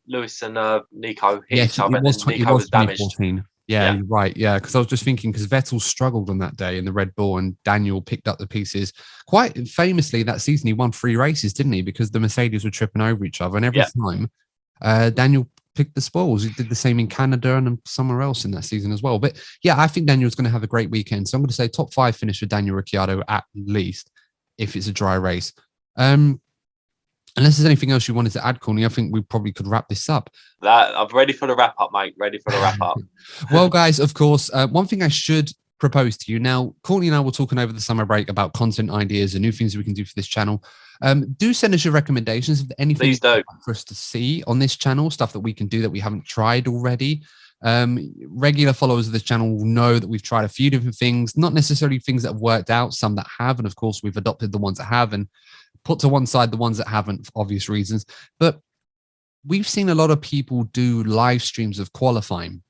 Lewis and Nico hit each other. It was Nico was damaged. 2014. Yeah, you're right. Yeah, because I was just thinking, because Vettel struggled on that day in the Red Bull and Daniel picked up the pieces. Quite famously, that season, he won 3 races, didn't he? Because the Mercedes were tripping over each other. And every time, Daniel picked the spoils. He did the same in Canada and somewhere else in that season as well. But yeah, I think Daniel's going to have a great weekend. So I'm going to say top 5 finish for Daniel Ricciardo at least, if it's a dry race. Unless there's anything else you wanted to add, Courtney, I think we probably could wrap this up. I'm ready for the wrap up, mate. Ready for the wrap up. Well, guys, of course, one thing I should propose to you now, Courtney and I were talking over the summer break about content ideas and new things we can do for this channel. Do send us your recommendations if anything Please do. For us to see on this channel, stuff that we can do that we haven't tried already. Regular followers of this channel will know that we've tried a few different things, not necessarily things that have worked out, some that have, and of course we've adopted the ones that have and put to one side the ones that haven't for obvious reasons. But we've seen a lot of people do live streams of qualifying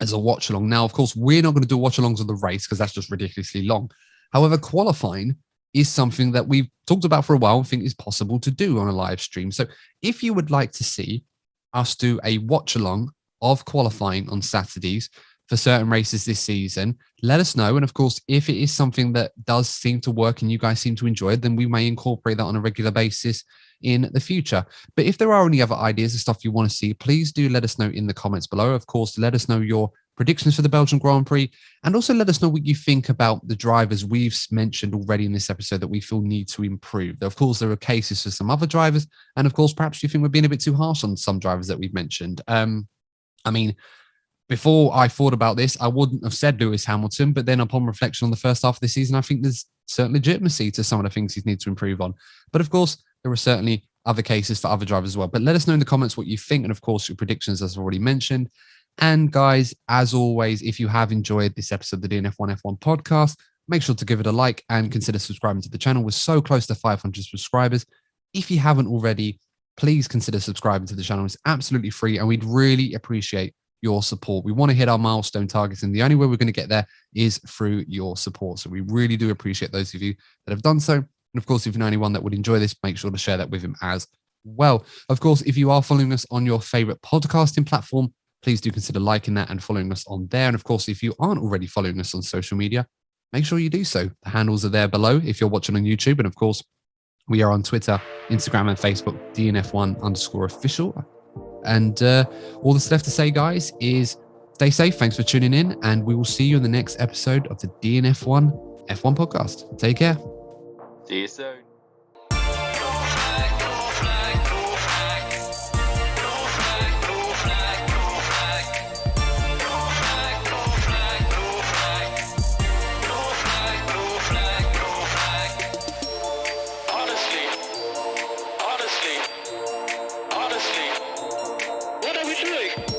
as a watch along. Now, of course, we're not going to do watch alongs of the race because that's just ridiculously long. However, qualifying is something that we've talked about for a while and think is possible to do on a live stream. So if you would like to see us do a watch along of qualifying on Saturdays for certain races this season, let us know. And of course, if it is something that does seem to work and you guys seem to enjoy it, then we may incorporate that on a regular basis in the future. But if there are any other ideas and stuff you want to see, please do let us know in the comments below. Of course, let us know your predictions for the Belgian Grand Prix, and also let us know what you think about the drivers we've mentioned already in this episode that we feel need to improve. Of course, there are cases for some other drivers, and of course, perhaps you think we're being a bit too harsh on some drivers that we've mentioned. I mean, before I thought about this, I wouldn't have said Lewis Hamilton, but then upon reflection on the first half of the season, I think there's certain legitimacy to some of the things he needs to improve on. But of course, there are certainly other cases for other drivers as well. But let us know in the comments what you think, and of course, your predictions, as I've already mentioned. And guys, as always, if you have enjoyed this episode of the DNF1 F1 podcast, make sure to give it a like and consider subscribing to the channel. We're so close to 500 subscribers. If you haven't already, please consider subscribing to the channel. It's absolutely free, and we'd really appreciate your support. We want to hit our milestone targets, and the only way we're going to get there is through your support. So we really do appreciate those of you that have done so. And of course, if you know anyone that would enjoy this, make sure to share that with him as well. Of course, if you are following us on your favorite podcasting platform, please do consider liking that and following us on there. And of course, if you aren't already following us on social media, make sure you do so. The handles are there below if you're watching on YouTube. And of course, we are on Twitter, Instagram, and Facebook, DNF1_official. And all that's left to say, guys, is stay safe. Thanks for tuning in. And we will see you in the next episode of the DNF1 F1 podcast. Take care. See you soon. Honestly, what are we doing?